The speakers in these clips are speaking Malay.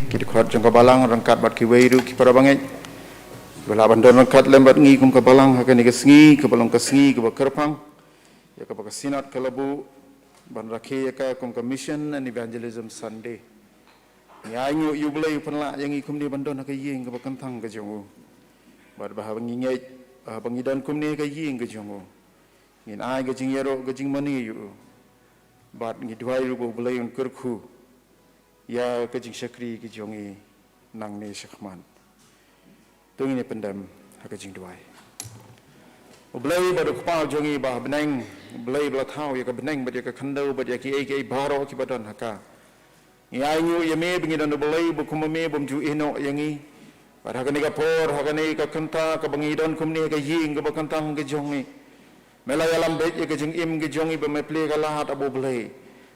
kita kuat jangka balang rangkat bat kiweiru ki para bangai bela bandar rangkat lembat ngi kum ka balang hakan ni kesengi ke balong kesengi ke kerpang ya ka sinat kalabu ban rakhe ya ka kum ka mission and evangelism Sunday ya nyu yu belai penla yang ngi kum ni bandon ka yeng ka kantang ka jongu bat bah bangi ngai bangidan kum ni ka yeng ka jongu ngin ai ka jing yero ka jing mani yu bat ngi Duwai ru bo belai un kerkhu ya kejing syakri kejongi nang ni syakman tung ini pendam kejing Duwai belai badu kepal jongi bah beneng belai belatau ya ke beneng bad ya ke kandau bad ya ki ai baro ki badan haka ngai nyu ya me bengidan belai bu kum me bom ju ino yangi bad haka ni ka por haka ni ka kanta ka bengidan kum ni ka ying ka bakantang ke jongi Mylliemngap bet ya kejing im ke jongi be me ple ka lahat abu belai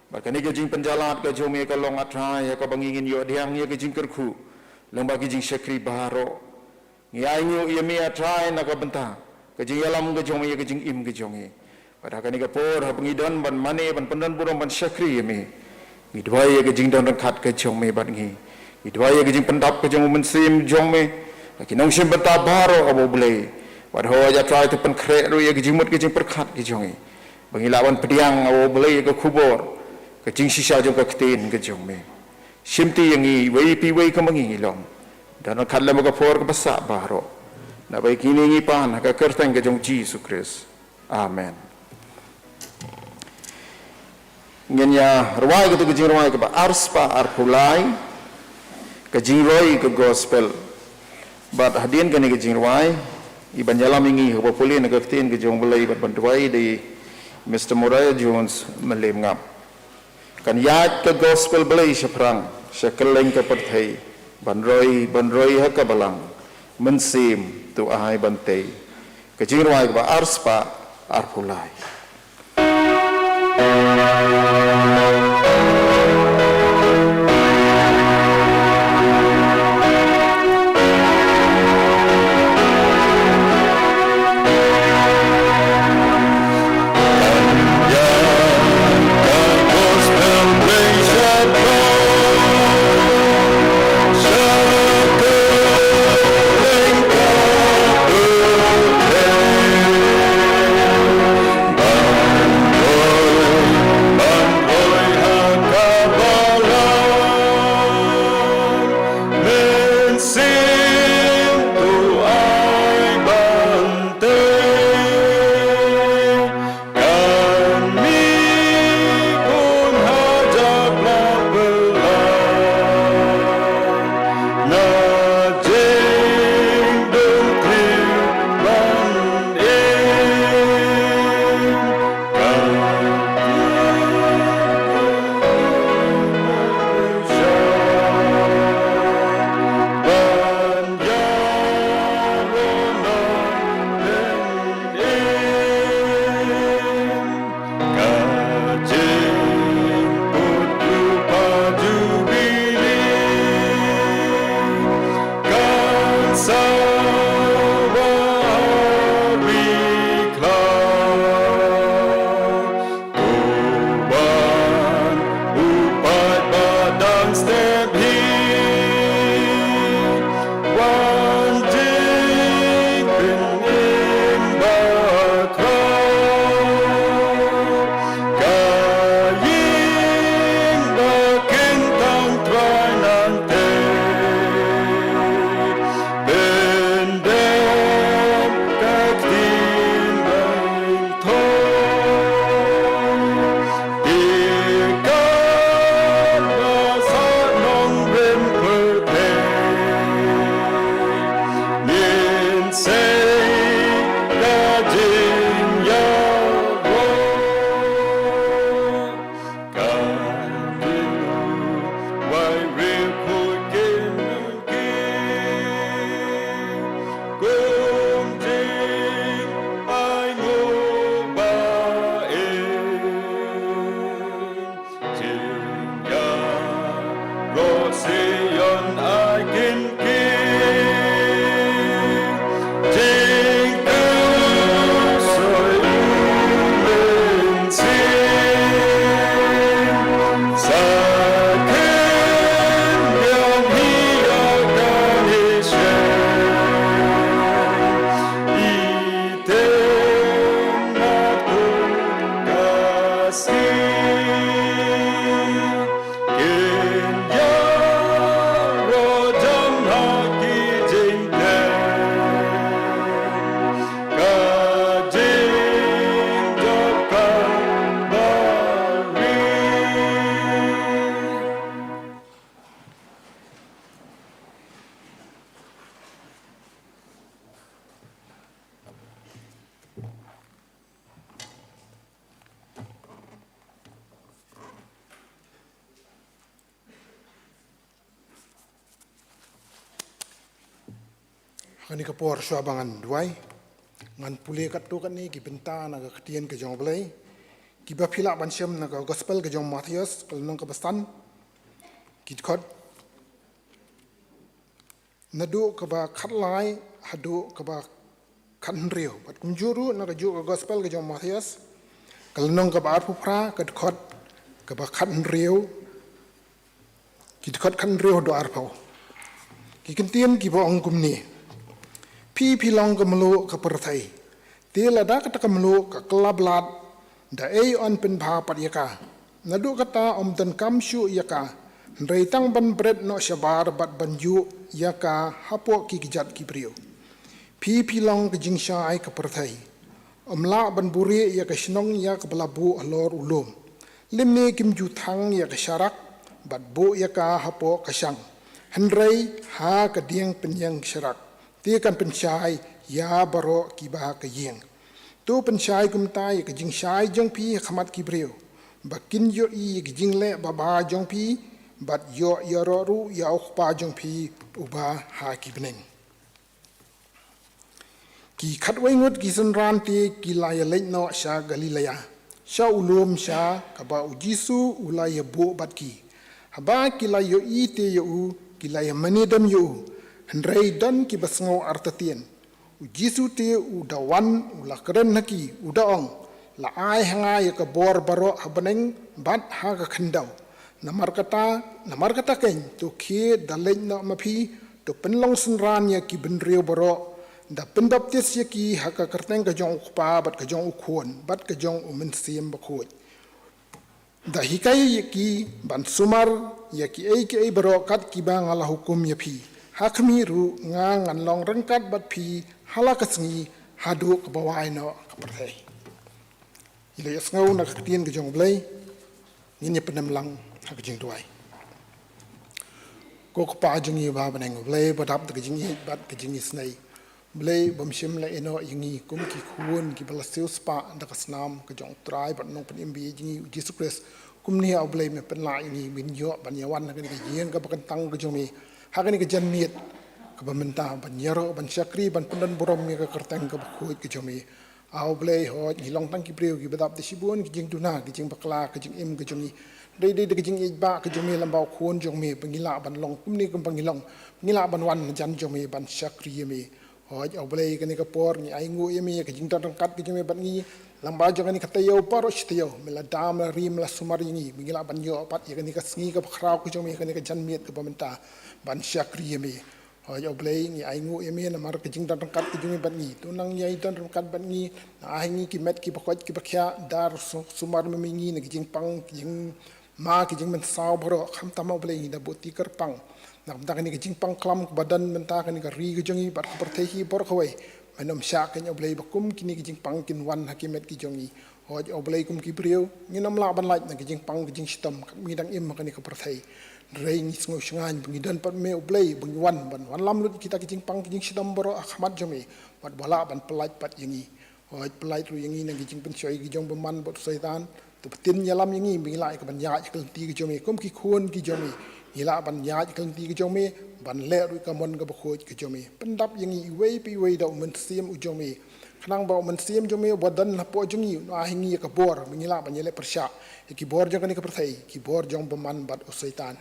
bahkan ni kejing penjalat ke jome ke long atrai ya ke bangingin yo diang ya kejing kerku lembah kejing syakri baro ngianyu ya mi atrai nak ke bentah kejing alam ke jome ya kejing im ke jongi padahal ni ke por ha pengidan ban mane ban pendan burung ban syakri ya mi Duwai ya kejing dan rangkat ke jome ban ngi Duwai ya kejing pendap ke jong mensim jome ki nong sim bentah baro abu belai padahal ya trai tu pen krek ru ya kejing mut kejing perkat ke jongi bangilawan pediang abu belai ke kubur kejing sisa jong ka ketin ke jong me simti yang i wei pi wei ka mangi long dan khat lam ka for ka basa baro na bai kini ngi pan ka kertang ke jong Jesus Christ amen ngenya ruai ka tu ke jingrwai ka ba arspa arpulai ka jingrwai ka gospel bat hadien ka ni ke jingrwai Evangelism ingi ka Pule na ka ketin ke jong belai bat Duwai di Mr. Moraiah Jones Mylliemngap kan yat ke gospel belai seperang sekeleng ke perthai banroi ha ka balang mensim tu ahai bantai ke Jingrwai ba arspa arpulai Kani kapor swabangan Duwai ngan Pule kat tu kan ni ki benta na ka ketien ke jong belai ki ba phila ban Syiem na ka gospel ke jong Matthias kal nong ka pastan ki khot nadu ka ba khat lai hadu ka ba khan riu bat kum juru na ka ju ka gospel ke jong Matthias kal nong ka ba pu phra ka khot ka ba khan riu ki khot khan riu do ar phau ki kentien ki ba ong kum ni pi long ka melu ka perthai ti la da ka melu ka klablat da ei on pen bha pat yaka nadu kata om tan kam shu yaka rei tang ban bret no shabar bat ban yu yaka hapo ki kijat ki brio pi long ka jingsha ai ka perthai om la ban buri ya ka shnong ya ka balabu alor ulum limne kim ju thang ya ka sharak bat bo yaka hapo ka shang henrei ha ka dieng penyang sharak ti kan pensyai ya baro ki ba ka yeng tu pensyai kum tai ka jing syai jong pi khamat ki breu bakin yo i ki jing le baba jong pi bat yo ro ru ya pa jong pi uba ha ki beneng ki khat wai ngut ki sun ran ti ki la ya le no sha galilea sha ulum sha ka ba u jisu ulai bo bat ki haba ki la yo i te yo ki la ya manidam yo Henrei dan ki basngo artatien u jisu te u dawan u la keren haki u daong la ai hanga ya ka bor baro habaneng bat ha ka khandau namar kata ken to ke daleng na mapi to penlong sunran ya ki benreu baro da pendaptis ya ki ha ka kerteng ka jong pa bat ka jong ukhon bat ka jong umen Syiem bakhoi da hikai ya ki ban sumar ya ki ei baro kat ki bang ala hukum ya pi hakmiru ngan long rengkat bat pi halakasngi hadu ke bawai no ke perthai ile yasngau na ketien ke jong blai ni penam lang ha ke jing Duwai ko ko pa jing ba baneng blai badap ke jing bat ke jing snai blai bom Syiem la eno yingi kum ki khun ki balaseu spa da kasnam ke jong trai bat nong pen imbi jing Jesus Christ kum ni au blai me pen la ini min yo ban yawan ke yeng ka bakan tang ke jong mi hakani ke janmiet ke bamenta ban yaro ban syakri ban pendan borom mi ke kerteng ke bakhoi ke jomi au blei ho hilong tang ki breu ki badap de sibun ki jing tuna ki jing bakla ki jing im ke jomi dei ke jing ba ke jomi lambau khon jomi pengila ban long kumni kum pengilong ngila ban wan jan jomi ban syakri mi ho au blei ke ni ke por ni ai ngu yemi ke jing tang kat ke jomi ban ngi lamba jong ni katayo paro chtiyo mela dam la rim la sumar yingi mingila ban yo pat ye ni ka sngi ka khrau ku jomi ka ni ka janmiet ka bamenta ban syakri yemi ho yo blei ni ai ngu yemi na mar ka jing tang kat ki jomi ban ni tu nang yai tan kat ban ni na ai ngi ki met ki bakot ki bakhya dar sumar me mingi ni jing pang jing ma ki jing men saw bro kham tama blei ni da boti kar pang na da ni ka jing pang klam badan menta ka ni ka ri ka jongi bat ka perthei bor khawai manom syak ken oblei bakum kini kijing pang kin wan hakimet ki jongi hoj oblei kum ki breu nginam la ban lait na kijing pang kijing sitam mi dang im makani ka perthai rei ni sngo shngan bungi dan pat me oblei bungi wan ban wan lam lut kita kijing pang kijing sitam boro akhmat jomi pat bala ban pelait pat yangi hoj pelait ru yangi na kijing pen choi ki jong beman bot setan tu tin yalam yangi mi lai ka ban ya ikal ti ki jomi kum ki khon ki jomi ila ban ya ikal ti ki jomi ban le ru ka mon ka bakhoj ki jomi pendap yangi wei pi wei da umen Syiem u jomi khanang ba umen Syiem jomi bodan na po jongi na hingi ka bor mingila ban yele persya ki bor jong ni ka perthai ki bor jong beman bat usaitan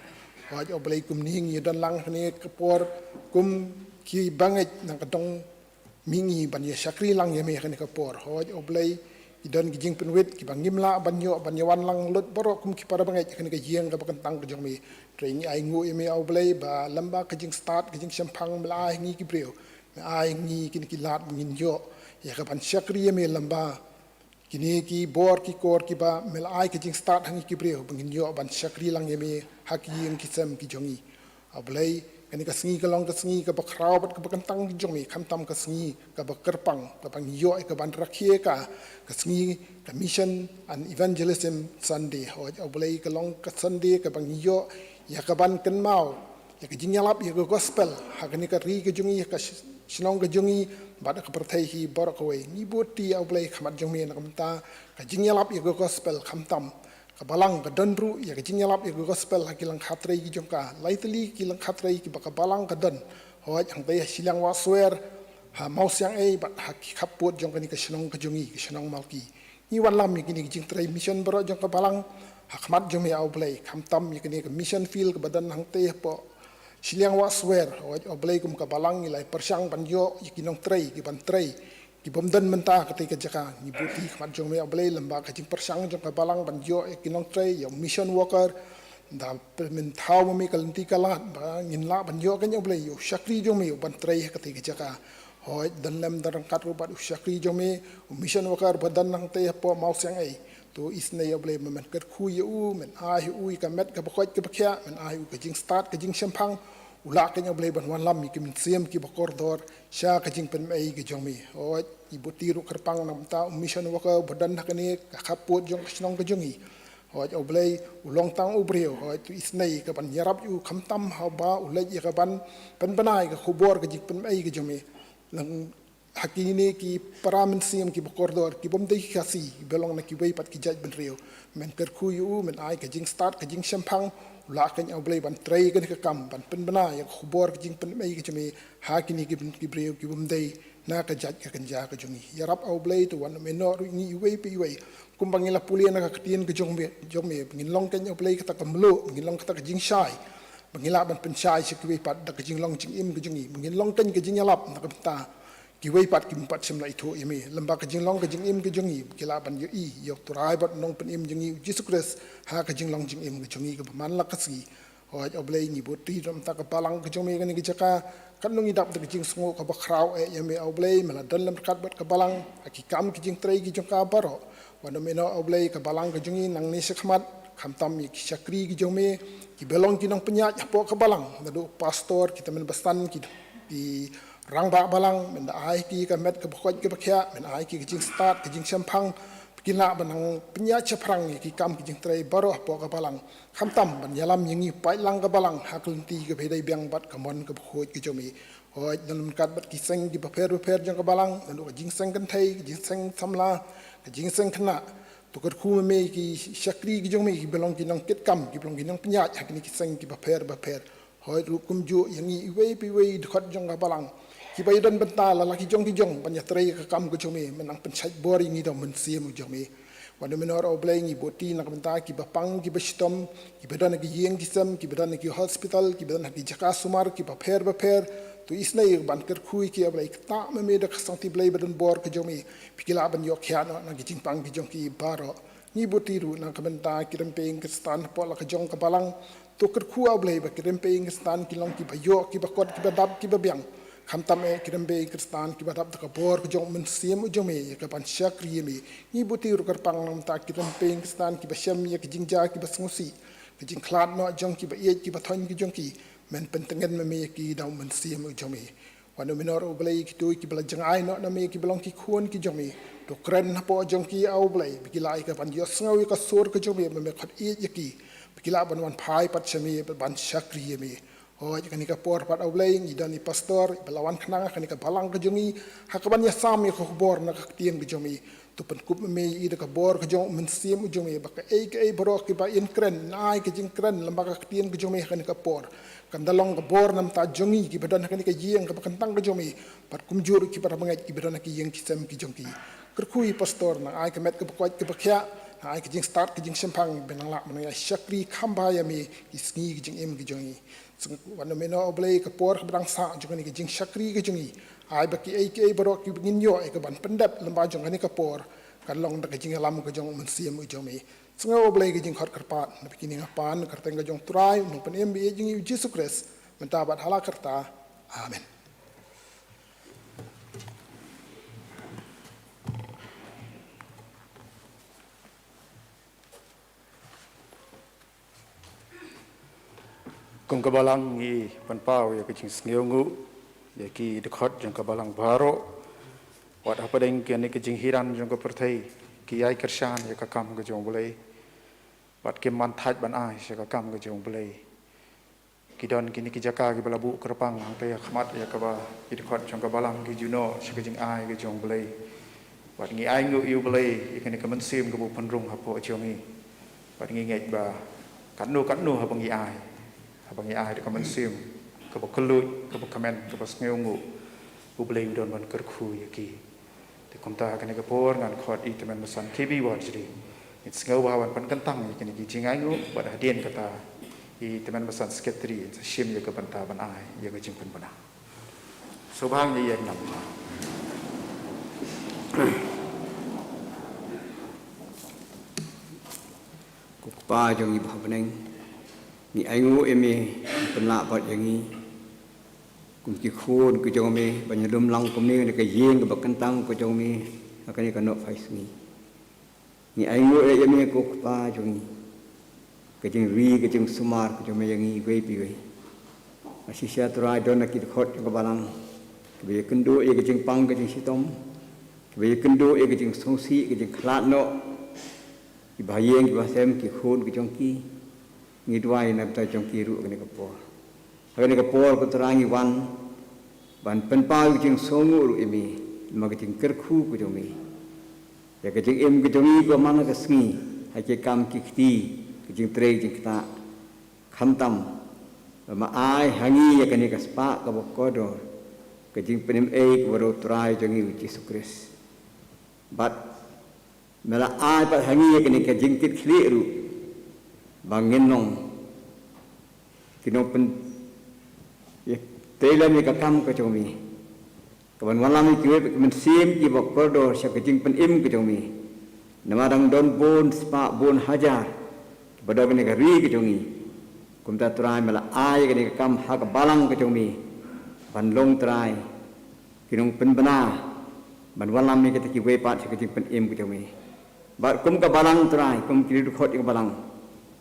waj oblei kum ni ngi dan lang ni ka por kum ki bangai nang ka dong mingi ban ye syakri lang ye me ka ni ka por hoj oblei idon gijing penwit ki bangim la banyo banyawan lang lut boro kum ki para bangai ka ni ka yeng ka bakan tang ka jong mi training ai ngu emi au blei ba lamba ka jing start ka jing champang mla ngi ki breu ai ngi kin ki lat ngin yo ya ka ban syakri emi lamba kini ki bor ki kor ki ba mel ai ka jing start hangi ki breu bangin yo ban syakri lang emi haki yeng ki sam ki jongi au blei kani ka sngi ka long ka sngi ka bakrau bat ka bakan tang ki jongi kham tam ka sngi ka bakerpang ka bang yo ka ban rakhie ka sngi ka mission and evangelism Sunday ho au blei ka long ka Sunday ka bang yo ya ka ban ken mau ya ka jingalap ya ka gospel ha ka ni ka ri ka jungi ka sinong ka jungi ba ka perthai hi bor ka wei ni boti au blei khamat jungi na kamta ka jingalap ya ka gospel kham tam ka balang ka danru ya ka jingalap ya ka gospel ha kilang khatrei ki jongka laitli kilang khatrei ki ba ka balang ka dan ho hang dai silang wa swer mau siang bat khap pot jong kani ka shnong ka jongi ka shnong malki ni wan lam mi kini jing trai mission bro jong ka balang hakmat jong mi au blai kham tam mi kini ka mission field ka badan hang te po siliang wa swear o blai kum ka balang ilai persang ban yo yikinong trai ki ban trai ki bomdan menta ka te ka jaka ni buti khmat jong mi au blai lamba ka jing persang jong ka balang ban yo yikinong trai yo mission worker da men thau mi kalanti kalat ba ngin la ban yo ka nyo blai yo shakri jong mi ban trai ka te ka jaka hoi dan lem darang kat rubat usyakri jome mission wakar badan nang te po mau siang to isne ya ble men kat khu yu men ai u ka met ka bakoi ka bakya men ai u ka jing start ka jing champang ula ka nya ble ban wan lam mi ki min siem ki bakor dor sha ka jing pen mai ka jome hoi ibuti ru kerpang nam ta mission wakar badan nak ni ka khapot jong snong ka jongi hoi oblei ulong tang ubreo hoi tu isne ka ban yarap yu khamtam ha ba ulai ya ka ban pen banai ka khubor ka jing pen mai ka jome lang hakini ki paramen Syiem ki bokordor ki bomdei Khasi belong na ki wei pat ki jaj ben rio men ker khu yu men ai ka jing start ka jing champang la kan au blai ban trei kan ka kam ban pen bana ya khubor ka jing pen mai ki chumi hakini ki ben ki brio ki bomdei na ka jaj ka kan ja ka jungi yarap au blai to wan men no ni wei pi wei kumbangila Pule na ka tien ka jong me ngin long kan au blai ka ta kamlo ngin long ka ta ka jing shai bangila ban penchai si kiwi pat da kajing long jing im kajing i bangin long kan kajing yalap na kapta kiwi pat kim pat sim lai tho yemi lamba kajing long kajing im kajing i kila ban yo i yo turai bat nong pen im jing i Jesus Christ ha kajing long jing im kajing i ka man la kasi hoi oblei ni boti ram ta ka palang kajing me kan ki jaka kan nong i dap da kajing sngo ka ba khrau yemi oblei mala dan lam kat bat ka balang aki kam kajing trai ki jong ka baro wan me no oblei ka balang kajing i nang ni sekhmat kham tam mi chakri ki jong me ki belong ki nong penyat po ka balang nadu pastor kita men bastan ki di rang ba balang men da ai ki ka met ka bkhot ka bakhya men ai ki jing start ki jing champang kina banang penyat chaprang ki kam ki jing trai baro po ka balang kham tam ban yalam yingi pai lang ka balang haklunti ka bedai biang bat ka mon ka bkhot ki jomi hoi dan kat bat ki seng ki paper jong ka balang nadu jing seng kan thai ki jing seng samla ki jing seng khna to ker khu me ki shakri ki jong me ki belong ki nong ket kam ki belong ki nong penyat hakni ki seng ki baper hoi ru kum ju yangi wei pi wei khot jong ka balang ki bai dan benta la ki jong ban yatre ka kam ko jong me menang penchai bori ni do men Syiem jong me wan menor oblei ni boti nak benta ki bapang ki bestom ki bedan ki yeng ki sam ki bedan ki hospital ki bedan ki jaka sumar ki baper tu isnai ban ker khu ki oblei ta me da khasang ti blai bedan bor ka jong me pikila ban yok khya no na ki jingpang ki jong ki baro ni boti ru na ka benta ki rempeng ke stan po la ka jong ka balang to ker khu oblei ba ki rempeng ke stan ki long ki bayo ki bakot ki badap ki babyang kham tam e ki rempeng ke stan ki badap ka bor ka jong men Syiem jong me ka ban shakri me ni boti ru ker pang nam ta ki rempeng ke stan ki basyam ye ki jingja ki basngusi ki jing klat no jong ki ba ye ki ba thon ki jong ki men pentengen me ki daw men Syiem jong me wanu minor oblei ki tu ki bela jangai no na me ki belong ki khun ki jong me to kren po jong ki au blai bi lai ka ban yo sngawi ka sur ka jong me khat e ye ki bi la ban wan phai pat chami ban shakri me hoi kani ka por pat au blai ni dani pastor belawan khna kani ka balang ka jongi hakaban ya sam ye ko bor na ka tien ki jong me to pen kup me i da ka bor ka jong men Syiem jong me ba ka e bro ki ba in kren nai ki jing kren lamba ka tien ki jong me kani ka por kan dalong ka bor nam ta jongi ki badan kani ka yeng ka kan tang ka jong me pat kum jur ki para mangai ki badan ki yeng ki sam ki jong ki kerkhui pastor na ai ka met ka kwat ki bakhya ai ki jing start ki jing sempang benang la mana shakri khamba ya me isngi ki jing em ki jongi wan me no oblei ka por ka bang sa jong ni ki jing shakri ki jongi ai ba ki ai bro ki ngin yo ai ka ban pendap lamba jong ni ka por kan long da ka jing lam ka jong men Syiem jong me sunga oblei ki jing khot karpat na bikini ngapan karteng ka jong trai no pen em bi jing Jesus Christ mentabat hala karta amen kung kabalang i panpau ya kaching sngeungu ya ki dekhot jong kabalang baro wat apa deng ki ne kaching hiran jong ka perthai ki ai kershan ya ka kam ka jong bolei wat ke man thaj ban ai ya ka kam ka jong bolei ki don ki ni ki jaka ki balabu kerpang te ya khmat ya ka ba ki dekhot jong kabalang ki juno ya kaching ai ka jong bolei wat ngi ai ngu yu bolei ya ni ka men Syiem ka bu panrung hapo jong i wat ngi ngai ba kan nu ha bang ai abang ai ka men Syiem ka ba kluj ka ba kamen ka ba sngeungu ublei udon ban kerku yaki te komta kani kapor ngan khot i temen masan kebi wajri it's ngawan pan kentang yaki ni jingayu bad hadien kata i temen masan sekretari Syiem ya banta ban ai ya jingpen bana so bang ni yang nam Kukpa jong ibu beneng ni aingu eme penlak bat yang ni kum ki khun ku jong me banyalum lang kum ni ke yeng ke bakentang ku jong me akan ni kanok fais ni aingu eme kukpa jong ni ke jing ri ke jing sumar ku jong me yang ni wei pi wei asisya trai don nak ki khot ke balang ke be kendo e ke jing pang ke jing sitom ke be kendo e ke jing songsi ke jing khlat no ki bayeng ki basem ki khun ki jongki ngi Duwai na ta jongki ru ni kapor ni kapor ko terangi wan ban penpau jing songu ru imi ma ki jing kerku ku jomi ya ki jing em ki jomi ko mana ka sngi ha ke kam ki khti ki jing tre jing ta khamtam ma ai hangi ya ka ni ka spa ka bokodo ki jing penim e ko ro trai jongi Yesus Kristus but mela ai pat hangi ke ni ke jingkit khliru bangin nong kino pen ye tela ni ka kam ka chomi kawan walam ki we men Syiem ki bokodo sya ke jing pen im ke chomi namarang don bon spa bon hajar bada ni ka ri ke chomi kumta trai mela ai ke ni ka kam ha ka balang ke chomi ban long trai kinong pen bana ban walam ni ke ki we pat sya ke jing pen im ke chomi bat kum ka balang trai kum kiri khot ka balang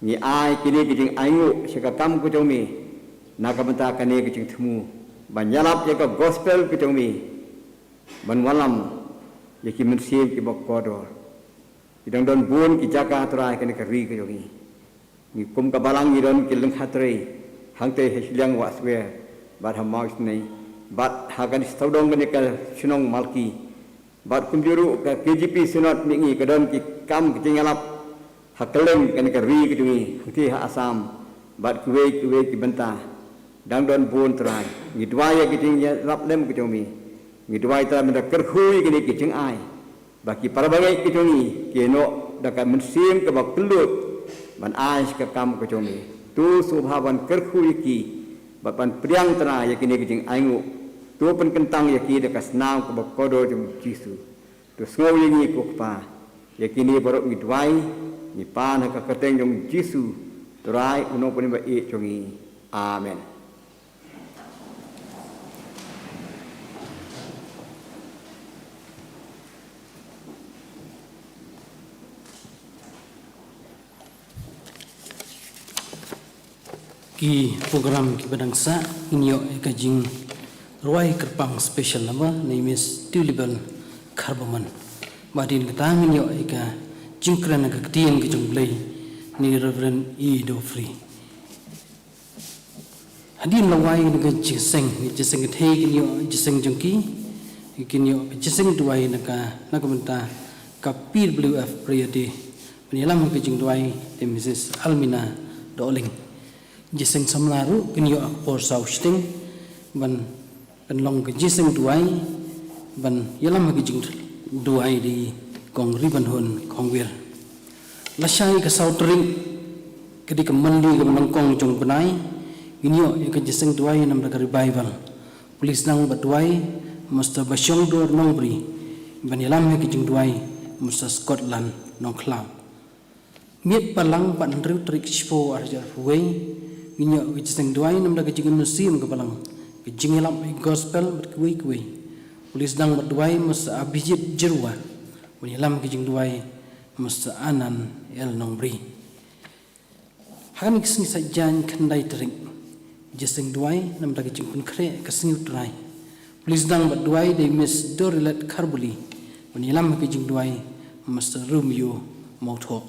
ni ai kini kijing aingu seka kam ku jomi naga benta kani kijing thmu banyalap ye ka gospel ku jomi ban walam ye ki Syiem ki bokodo idang don bun ki jaka trai kani ka ri ku jomi ni kum ka balang ni don ki leng khatre hangte hesliang waswe bat hamaus nei bat hagan staudong kani ka sunong malki bat kumjuru ka KGP sunat ningi kadon ki kam kijingalap hakeleng kan ka ri kidungi ti ha asam bat kuwe ki benta dang don bon trai ni Duwai ki ting rap lem ki jomi ni Duwai tra menda kerhui ki ki jing ai baki parabangai ki jomi ki no dakan Syiem ka bak pelut ban ai ka kam ki jomi tu subhawan kerhui ki bapan priang tra ya ki ni ki jing aingu tu pen kentang ya ki dekas nau ka bokodo jum Yesus tu sngau ni ko pa ya ki ni borok ni Duwai ni pan ka kateng jong Yesus trai uno pun ba e jongi amen ki program ki badangsa inyo ka jing roi kerpang special nama name is Tiewlibell Kharbamon badin ka inyo ka Nongkren ka ktian ki jongblei ni Rev A Dopri hadin lawai ni ka jiseng the ki inyo jiseng jongki kinyo jiseng Duwai na ka benta ka PWF priority Mylliemngap ka jing Duwai the Mrs Almina Doling jiseng samlaru kinyo akpor sausting ban penlong ke jiseng Duwai ban yalam ke jing Duwai di kong riban hun kongwir lasai ke sautring kedi ke mandi ke menongkong jong benai inyo ke jiseng Duwai nam da revival pulis nang Duwai musta basyong dor Nongbri ban yalam ke jing Duwai musta Scotland Nongkren miet palang pan riu trik spo arjar huwei inyo ke jiseng Duwai nam da ke jing Syiem ke palang ke jing yalam gospel bat kuwi pulis nang Duwai musta abijit jerwa Mylliemngap ke jing Duwai musta anan Nongbri hanik sing sajan kandai tering jiseng Duwai nam da ke jing kun kre ke sing utrai pulis nang Duwai de mis dorilat kharbuli Mylliemngap ke jing Duwai musta rumyo mauthok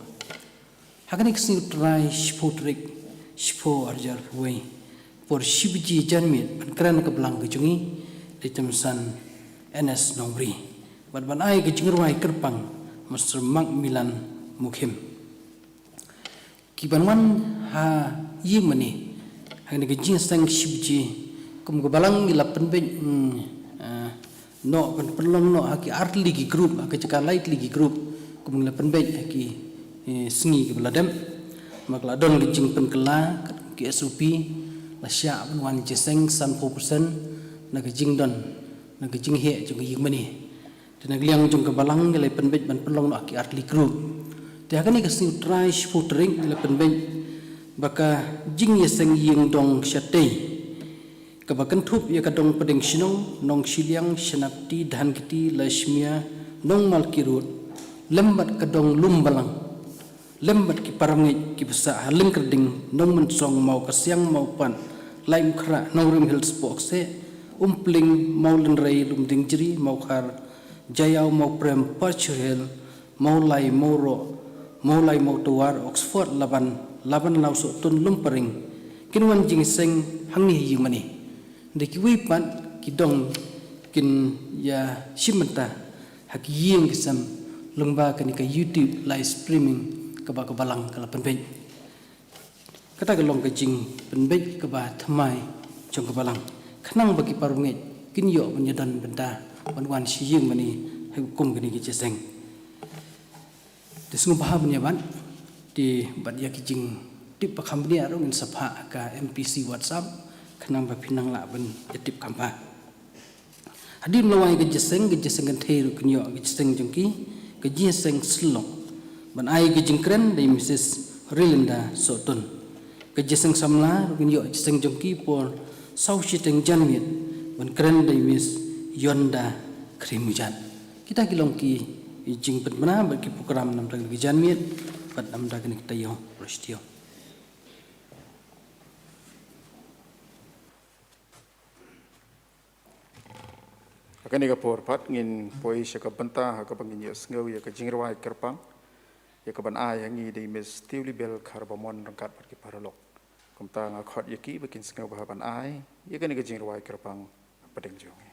hanik sing utrai spotrik spo arjar huwei por shibji janmit ban kran ke belang ke jungi de temsan NS Nongbri ban ai ke Jingrwai kerpang Mr. Macmillan Mukim kibanwan ha yimani hang ke jing sang shibji kum ke balang ila penbe no kan perlong no haki art ligi group haki cakap light ligi group kumula penbej haki sengi ke beladem makla don ke jing penkela ke SOP la sya wan jeseng san 4% na ke jing don na ke jing he jung ying mani dan gliang jung ke balang le penbej ban perlong no haki art ligi group te hakani ke sing trash footering le penbej baka jing yeseng ying dong syatei kebakan thup ya kadong pedeng sinong nong siliang senapti dan kiti lasmia nong malki road lembat kadong lumbalang lembat ki paramngi ki besa haling kerding nong mensong mau kasiang mau pan laim khra nongrim hills boxe umpling mau lenrei lumding jeri mau khar jayau mau prem parchurel mau lai mau ro mau lai mau tuar oxford laban lau so tun lumparing kinwan jing seng hangi ying mani deki wipan kidong kin ya simenta hak ying kesam lengba kan ke YouTube live streaming ke ba ke balang kala penbej kata gelong ke jing penbej ke ba thamai jong ke balang khnang bagi parunget kin yo menyadan benda banwan siying mani hukum gini ke jeseng desungu paham nya ban di bat ya ki jing tip pakham ni arung in sapha ka MPC WhatsApp kenang bapinang la ben yatip kampa hadim lawai ke jeseng kan thei ru knyo ke jeseng jongki ke jeseng slong ban ai ke jingkren dei Mrs Rilinda Sotun ke jeseng samla ru knyo jeseng jongki por sau siteng janmit ban kren dei Miss Yonda Krimujat kita kilongki jing pen mana bagi program nam tag janmit pat nam tag ni kita yo prestio Akan ika porpat ngin poi syaka benta haka pangin ya sengau ya ke Jingrwai kerpang ya ke ban ai hangi di Miss Tiewlibell Kharbamon rangkat pergi paralok kumta ngakot yaki bikin sengau bahaban ai ya kan ika Jingrwai kerpang padeng Jone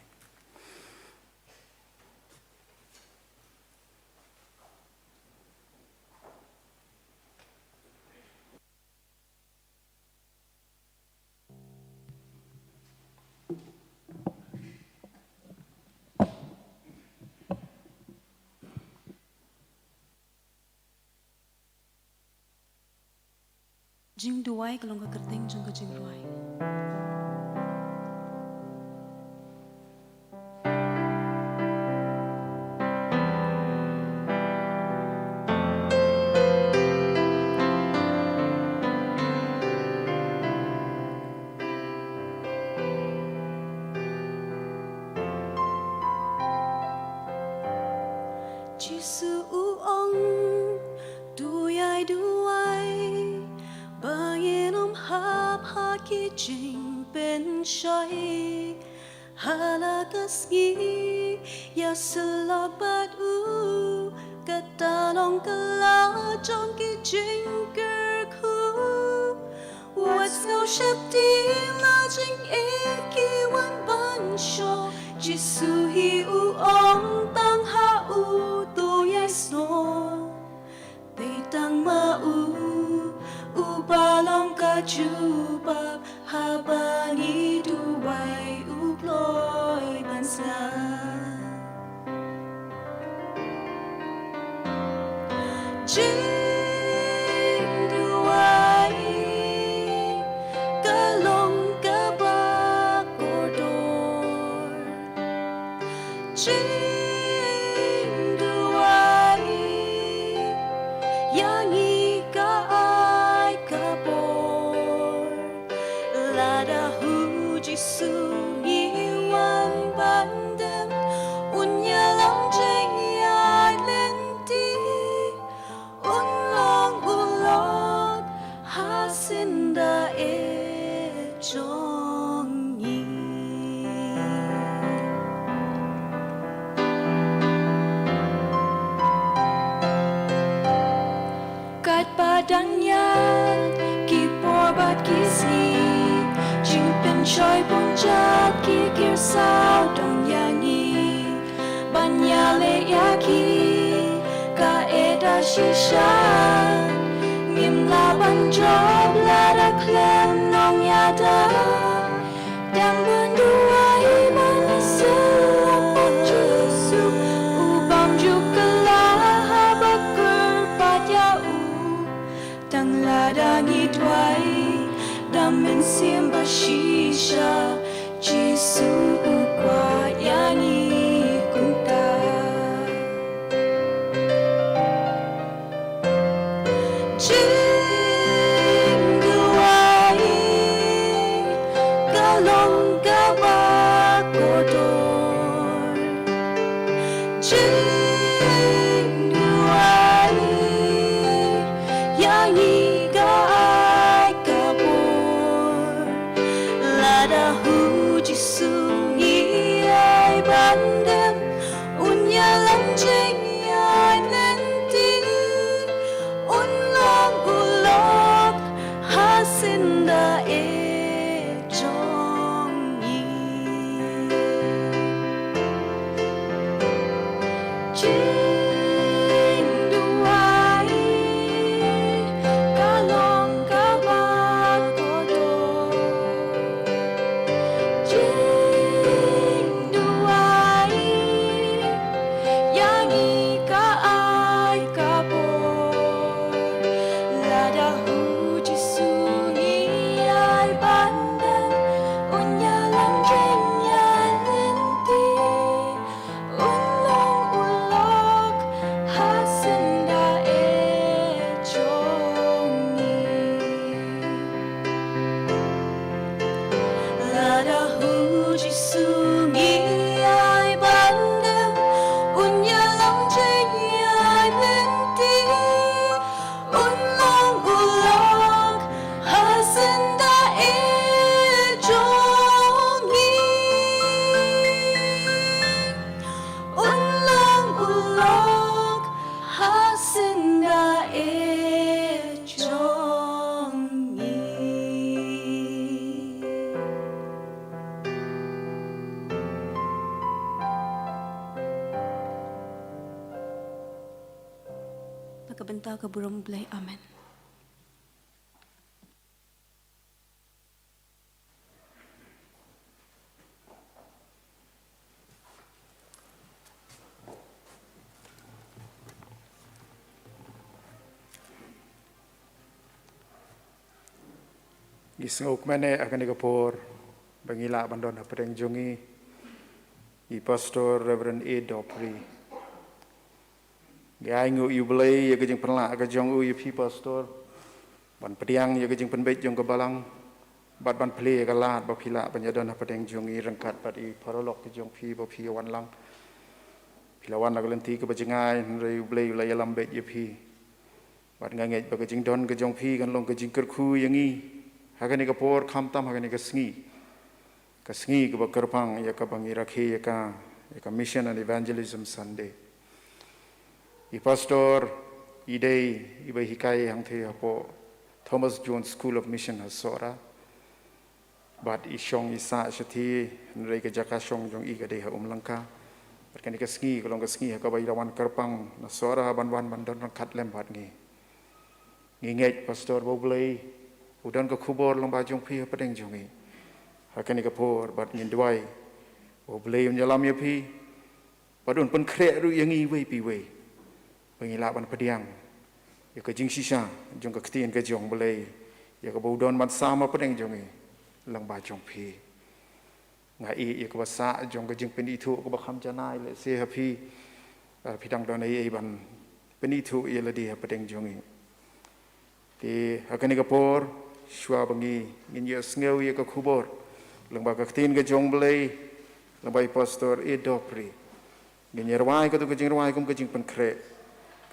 Jing Duwai kalau nggak kerting jung ke Jingrwai. Jisu uong Duwai haki jing ben shai halakas gi ya selabat katalong kala jong ki jing gerku what's no shapti la jing eki wan ban sho jisu hi ong tang ha tu yes no tang ma balong kajubab habani Duwai ukloy bansa Jing Duwai kalong kabak koridor Jing Duwai yang ika sunyi wan bandem unyalang jengya lenti unlong ulot hasinda jongi kat padangnya kiporbat kisni Jingpen choy ponjat kikir sao dong yangi Banyale yaki ka eda shishan Mim laban job lada klen nong yada Dang bunduai Marisa men Syiem bashisha Jisu kwa yangi kunta Jingrwai kalong gawak kodor Jingrwai yangi gaay kabor lada huji sungi ay bandem unyalang jengay lenti unlang ulok hasinda e jongi Jingrwai kalong gawak kodor Jingrwai yangi kaay kabor lada huji sungi ay bandang unyalang jengyan lenti unlong ulok hasinda e jongi lada huji sungi ay bandang unyalang jengyan lenti unlong ulok hasinda e jongi unlong ulok hasinda e jongi Pagkabanta ka burong blay. Amen. Gisngok mene akan ikapor bangila bandon apeng jongi I pastor Rev A Dopri Gaingu yubilei ya kejeng penla ka jong u pi pastor ban pediang ya kejeng penbet jong kebalang bat ban ple ka lat ba pila penyadon apeng jongi rengkat bat I parolok ke jong pi ba pi wan lang pilawan la lenti ke bajengai re yubilei la yalam bet ya pi bat nganget ba kejeng don ke jong pi kan long kejeng kerku yangi Hagan ika por kamtam hagan ika sngi ke bakerpang ya ka bangi rakhi ya ka mission and evangelism Sunday. I pastor idei iba hikai hang the hapo Thomas Jones School of Mission hasora bat ishong isa shati nrei ke jaka shong jong I ka dei ha umlangka kan ika sngi kolong ka sngi ha ka bai lawan kerpang na sora ban bandon kat lem bat ngi nginget pastor boblei Udan ke kubur lomba jong pi pedeng jongi. Hakan ika por bat ngin Duwai. Oblei menyalam ya pi. Padun pen krek ru yang I wei pi wei. Pengilap ban pediang. Ya ke jing sisa jong ke ketien ke jong belei. Ya ke budon ban sama pedeng jongi. Lomba jong pi. Ngai ya ke basa jong ke jing penitu ke bakam janai le se hapi. Pidang don ai ban penitu ya le dia pedeng jongi. Di hakan ika por Shua bangi ngin ya sngeu ya ka kubur lengba ka tin ka jong blei lengba pastor A Dopri ngin yerwai ka tu ka jingrwai kum ka jing pen kre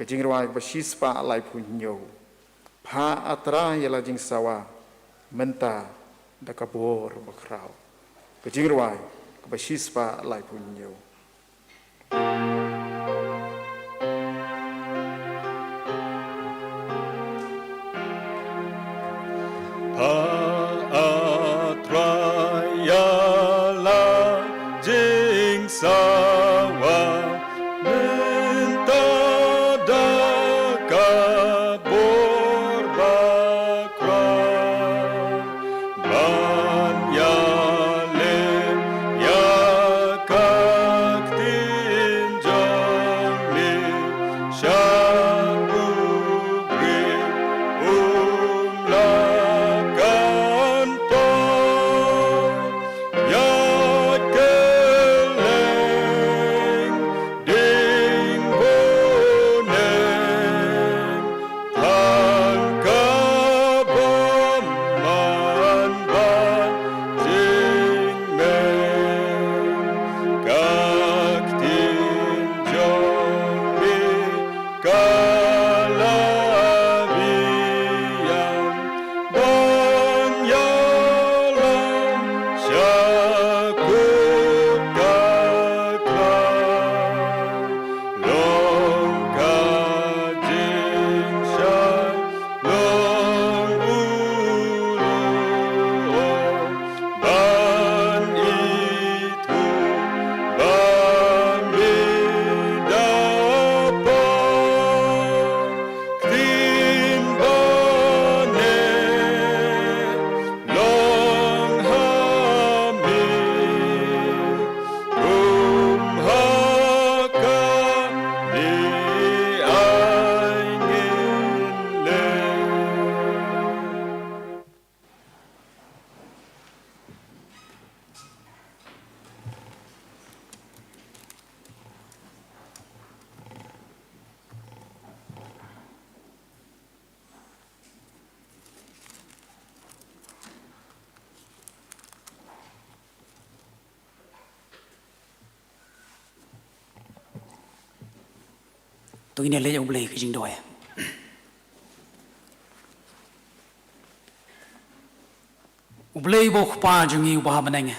ka jingrwai ba shispa lai punyo pha atra ya la jing sawa menta da ka bor ba krau ka jingrwai ka ba shispa lai punyo tôi nghe lấy ông lấy cái chính đôi ông lấy bộ pa chung yêu bah beneng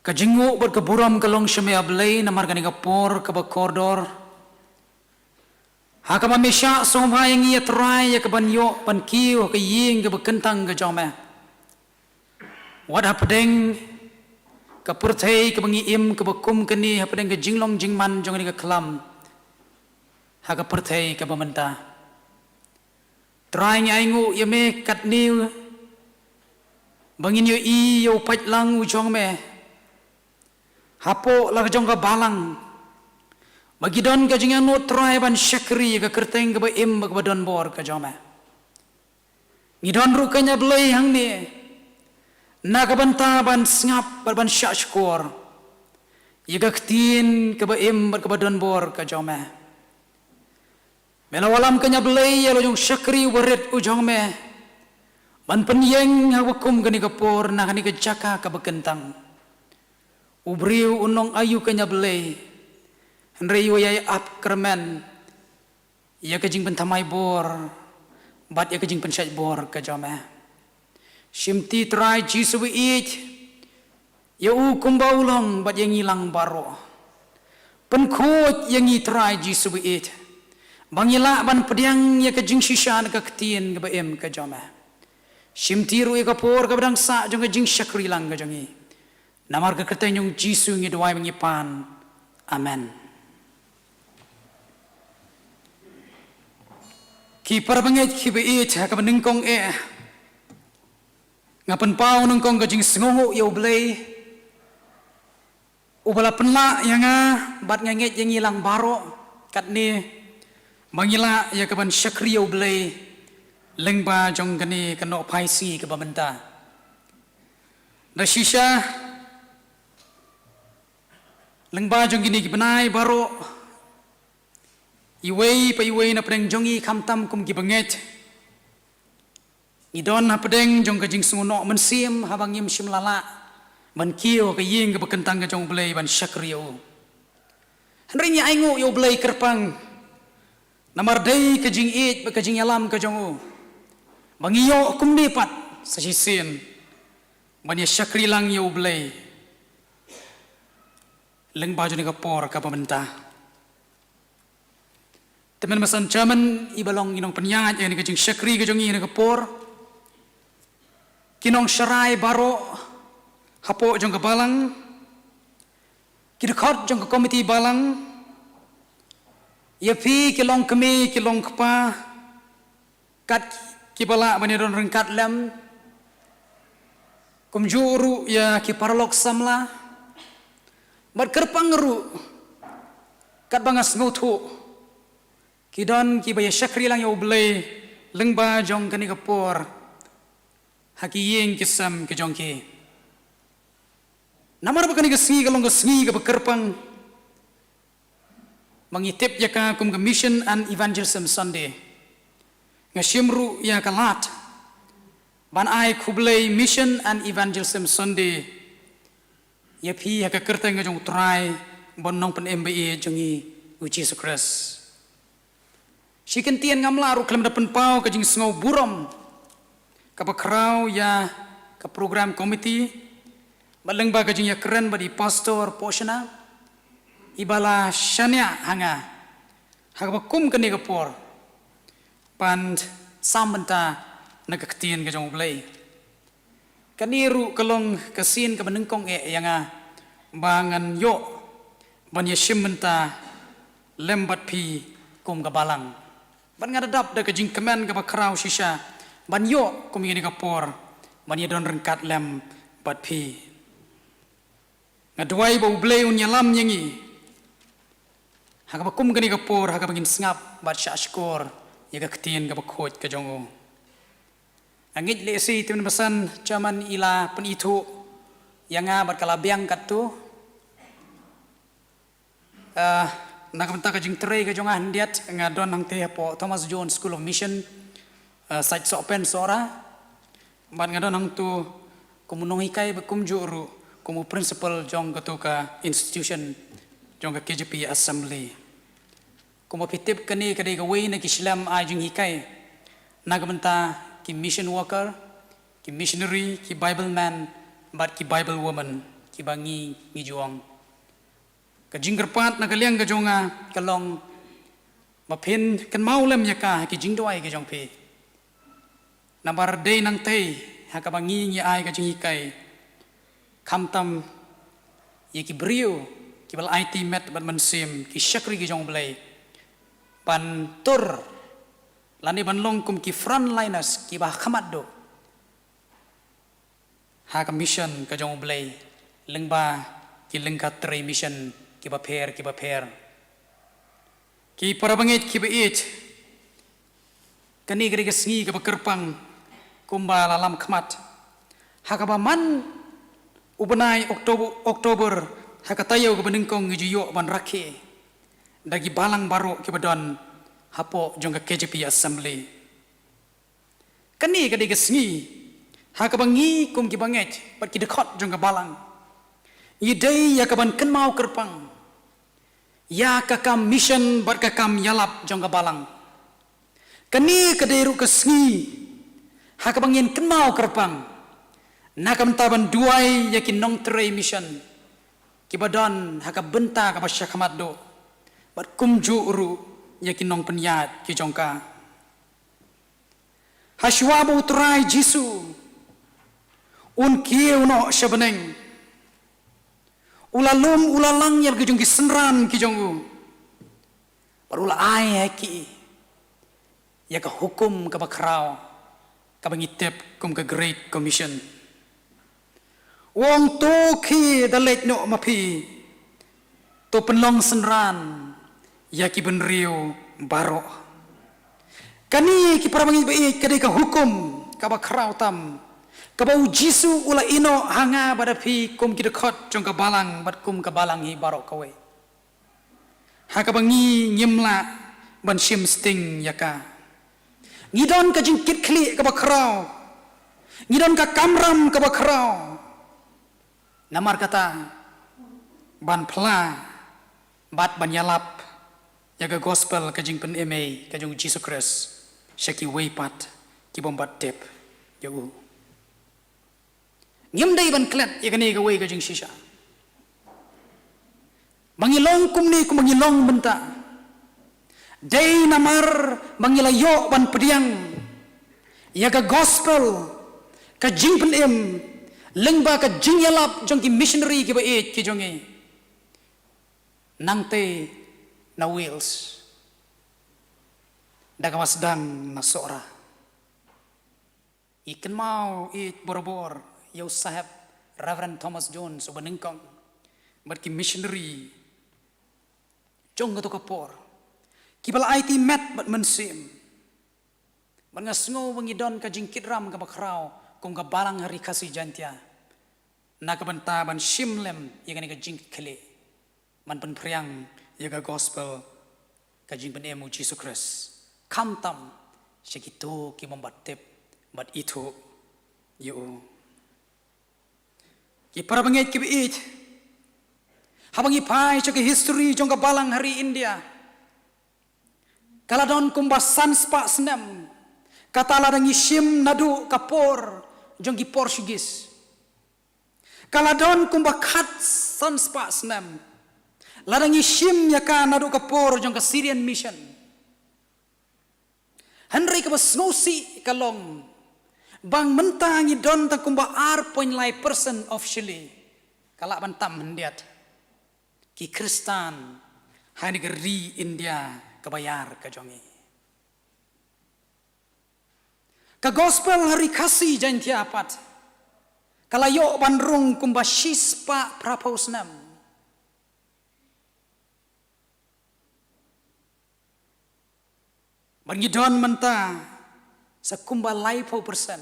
cái chính ngũ bật cái buram cái long shme ông lấy namar cái này cái por cái bậc koridor hakama mesha somha yang ia try ya cái ban yo ban kiu cái ying cái bậc kentang cái jome what happening cái perthei cái bangi im cái bậc kum cái ni happening cái jinglong jingman jong cái kelam haka perthei ka pamenta try ngai ngu yame kat niu bangin yo I yo pach lang u jong me hapo la jong ka balang bagi don ka jinga no try ban shakri ka kerteng ka ba im ka don bor ka jong me ngidon ru kanya blai hang ni na ka banta ban ngap ban sha skor yiga ktin ka ba im ka ba don bor ka jong me mela walam kanya belai ya lo jong syakri waret ujong me ban penyeng hawakum kani kapor na kani kejaka ka bekentang ubriu unong ayu kanya belai henrei wayai ap kermen ya kejing pentamai bor bat ya kejing pensyai bor ka jome simti trai jisu it ya u kumbaulong bat yang hilang baro penkut yang trai jisu it bangila ban pediang ya ke jing shishan ka ktien ka baem ka jama simtiru e ka por ka badang sa jong ka jing syakri lang ka jongi namar ka kerteng jong jisu ngi Duwai ngi pan amen ki parbanget ki be it ka benengkong ngapan pau nengkong ka jing sngongo yo blai ubala penla yanga bat nganget yang hilang baro kat ni mangila ya kaban syakriyo blai lengba jong kani kano paisi ka bamenta da shisha lengba jong gini benai baro iwei pa iwei na pedeng jongi kamtam kum ki banget idon na pedeng jong ka jing sungono men Syiem habang yim sim lala man kiyo ka ying ka bekentang ka jong blai ban syakriyo henrinya aingu yo blai kerpang namar day kajing it kajing yalam kajong bangiyo kumnipat sa sisin banya syakri lang yo blay leng baju ni kapor ka pamenta teman masan chaman ibalong inong penyat yang kajing syakri kajong ni kapor kinong syarai baro hapo jong kabalang kidkhot jong komiti balang ya pi kilong kemi kilong kpa kat kibala banidon rengkat lem kumjuru ya ki paralok samla mat kerpang ru kat bangas ngutu kidon ki baya syakri lang yo blai lengba jong kani kapor haki yeng kisam ke jong ki namar bakani kesngi kalong kesngi ka kerpang mangitip ya ka kum Mission and Evangelism Sunday ngasimru ya kalat ban ai kublai Mission and Evangelism Sunday ya pi ya ka kerteng jong try bon nong pen MBA jongi uji sukres siken tian ngamla ru klem dapen pau ka jing sngo burom ka bakrau ya ka program committee baleng ba ka jing ya keren badi pastor poshana ibala syanya hanga haka kum kani kapor pan sambenta nagaktin ka jong blai kaniru kalong kasin ka benengkong yanga bangan yo ban yashim menta lembat pi kum ka balang ban ngadadap da ka jing kemen ka bakrau shisha ban yo kum ini kapor ban yadon rengkat lem bat pi ngaduai bau blai unyalam yangi haka bakum kani kapor haka bangin sngap bat syashkor yaga ketin ka bakhot ka jongo angit le si tim pesan caman ila pen itu yang bat kalabiang katu nakamta ka jing tre ka jonga handiat ngadon nang te po Thomas Jones School of Mission site sopen sora bat ngadon nang tu kumunong hikai bakum juru kumu principal jong katu ka institution jong ka KJP assembly kuma pitip kani kadai gawai na kislam ajung hikai nagamenta ki mission worker ki missionary ki bible man bat ki bible woman ki bangi ngijuang ka jinggerpat na kaliang ka jonga kalong mapen kan maulem yaka ki jingdwai ka jong pe nabar day nang tay haka bangi ngi ai ka jinghikai kamtam yaki brio ki bal IT met ban mansim ki shakri ki jong blai ban tur lani ban longkum ki frontliners ki ba khamat do ha ka mission ka jong blai lengba ki lengka tre mission ki ba pher ki para bangit ki ba it kani gari ka sngi ka ba kerpang kumba lalam khamat ha ka ba man ubanai Oktober hakatayo ke benengkong ngijuyo ban rakhe dagi balang baru ke badon hapo jong ke KJP assembly kani kadi ke sngi hakabangi kum ki banget pat ki dekhot jong ke balang idei ya ka ban kenmau kerpang ya ka kam mission bat ka kam yalap jong ke balang kani kadi ru ke sngi hakabangin kenmau kerpang nakam taban Duwai yakin Nongkren mission kibadon haka benta ka pasya kamat do bat kumju uru yakin nong penyat ki jongka hashwabu utrai jisu un kieu no shabeneng ulalum ulalang yal ki jong ki senran ki jongu barula ai ki ya ka hukum ka bakrao ka bangitep kum ka great commission wong tu ki dalet no mapi to penlong senran ya ki benriu baro kani ki parabangi bai kadai ka hukum ka bakrau tam ka bau jisu ula ino hanga badapi kum ki dekhot jong ka balang bat kum ka balang hi baro kawe ha ka bangi nyemla ban shim sting yaka ngidon ka jingkit kli ka bakrau ngidon ka kamram ka bakrau namar kata ban pla bat ban yalap yaga gospel ka jingpen eme ka jong Jesus Christ shaki weipat ki bombat tep yagu ngim dai ban klet yaga ne ga wei ka jing shisha bangilong kumni kum bangilong benta dai namar bangilayo ban pediang yaga gospel ka jingpen em lengba ka jingyalap jong ki missionary ki ba et ki jonge nangte na wheels daga wasdang na sora ikan mau it borobor yau sahab Reverend Thomas Jones so benengkong bat ki missionary jong to kapor ki bal IT met bat mensim ban ngasngo wangidon ka jingkidram ka bakrao kung ka balang hari Khasi jantia nakabanta ban shimlem yaga ka jing kele man pen priang yaga gospel ka jing ben emu Jesus Christ kamtam shakito ki membatep bat itu yo ki para banget ki it habangi pai chake history jong ka balang hari India kaladon kumbasan spa senam kata ladangi shim nadu kapor jonggi Portugis kaladon kumbakat sanspa senam ladangi shim yaka nadu kapor jongka Syrian mission Henry ka basnosi kalong bang mentangi don ta kumba R.9% of Chile kala bantam hendiat ki Kristan hani geri India kabayar ka jongi ka gospel hari Khasi jantia apat kalayo bandrung kumba shispa praposnam bangidon menta sa kumba laipo persen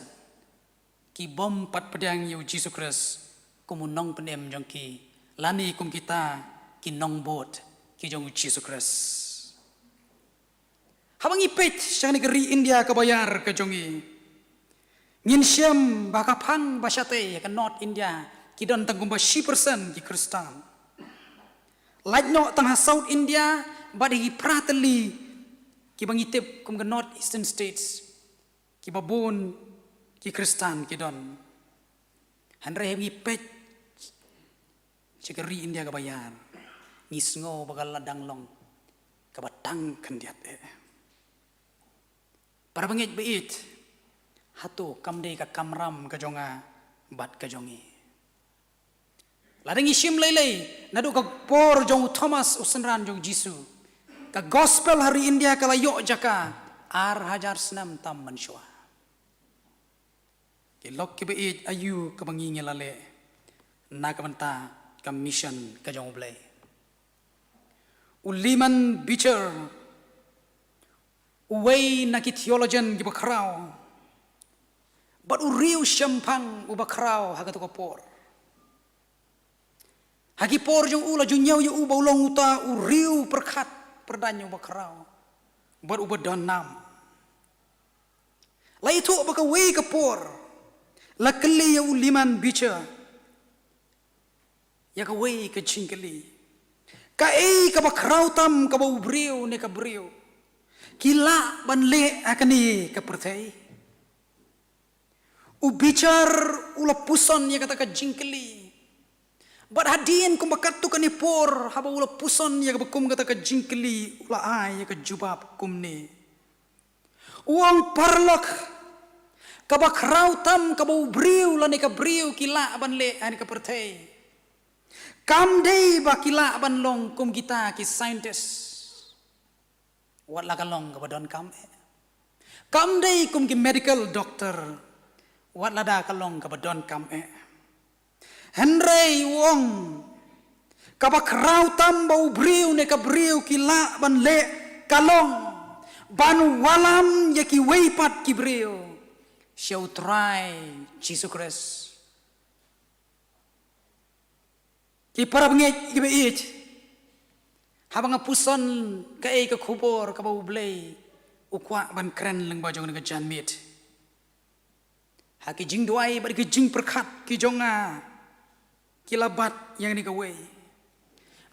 ki bom pat pedang yu Jesus Christ kumunong penem jongki lani kum kita ki nong bot ki jong Jesus Christ habang ipet siya negeri India kabayar ka jongi ngin Syiem bakapang basyate ka North India kidon tangkumba 10% ki Kristen like no tangha South India badi pratali ki bangitip kum ke North Eastern States ki babun ki Kristan ki don hanre ngi pet cikeri India ka bayar ngisngo bagal ladang long ka batang kandiat para bangit beit hatu kamde ka kamram ka jonga bat ka jongi ladang isim lelei nadu ka por jong Thomas usenran jong Jisu ka gospel hari India kala yo jaka ar hajar senam tam mansua ki lok ki beit ayu ka bangi ngelale na ka banta ka mission ka jong blai uliman bicher uway na ki theologian ki bakrao but uriu syampang ubakrao haga to por hagi por jong ula junyau yu baulong uta uriu perkhat perdanyo bakrao but ubadon nam la itu baka way ka por la kali yu liman bicher ya ka way ka chingkali ka ka bakrao tam ka baubriu ne ka briu kila banle akani ka perthai ubicar ula puson ya kata ka jingkeli but hadien kum bakat tu kani por haba ula puson ya kum kata ka jingkeli ula ai ya ka jubab kumni uang parlok ka bakrau tam ka bau briu la ne ka briu kila banle ani ka perthai kam dei ba kila ban long kum kita ki scientist wat la kalong ka badon kam dei kum ki medical doctor wat la da kalong ka badon kam henrei wong ka bakrau tam bau briu ne ka briu kila ban le kalong ban walam ya ki weipat ki briu shau try Jesus Christ ki para bangit ki beit habang puson ka ka khubor ka bau blai ukwa ban kren leng ba jong nga janmit ha ki Jingrwai ba ki jing perkhat ki jonga ki labat yang ni ka we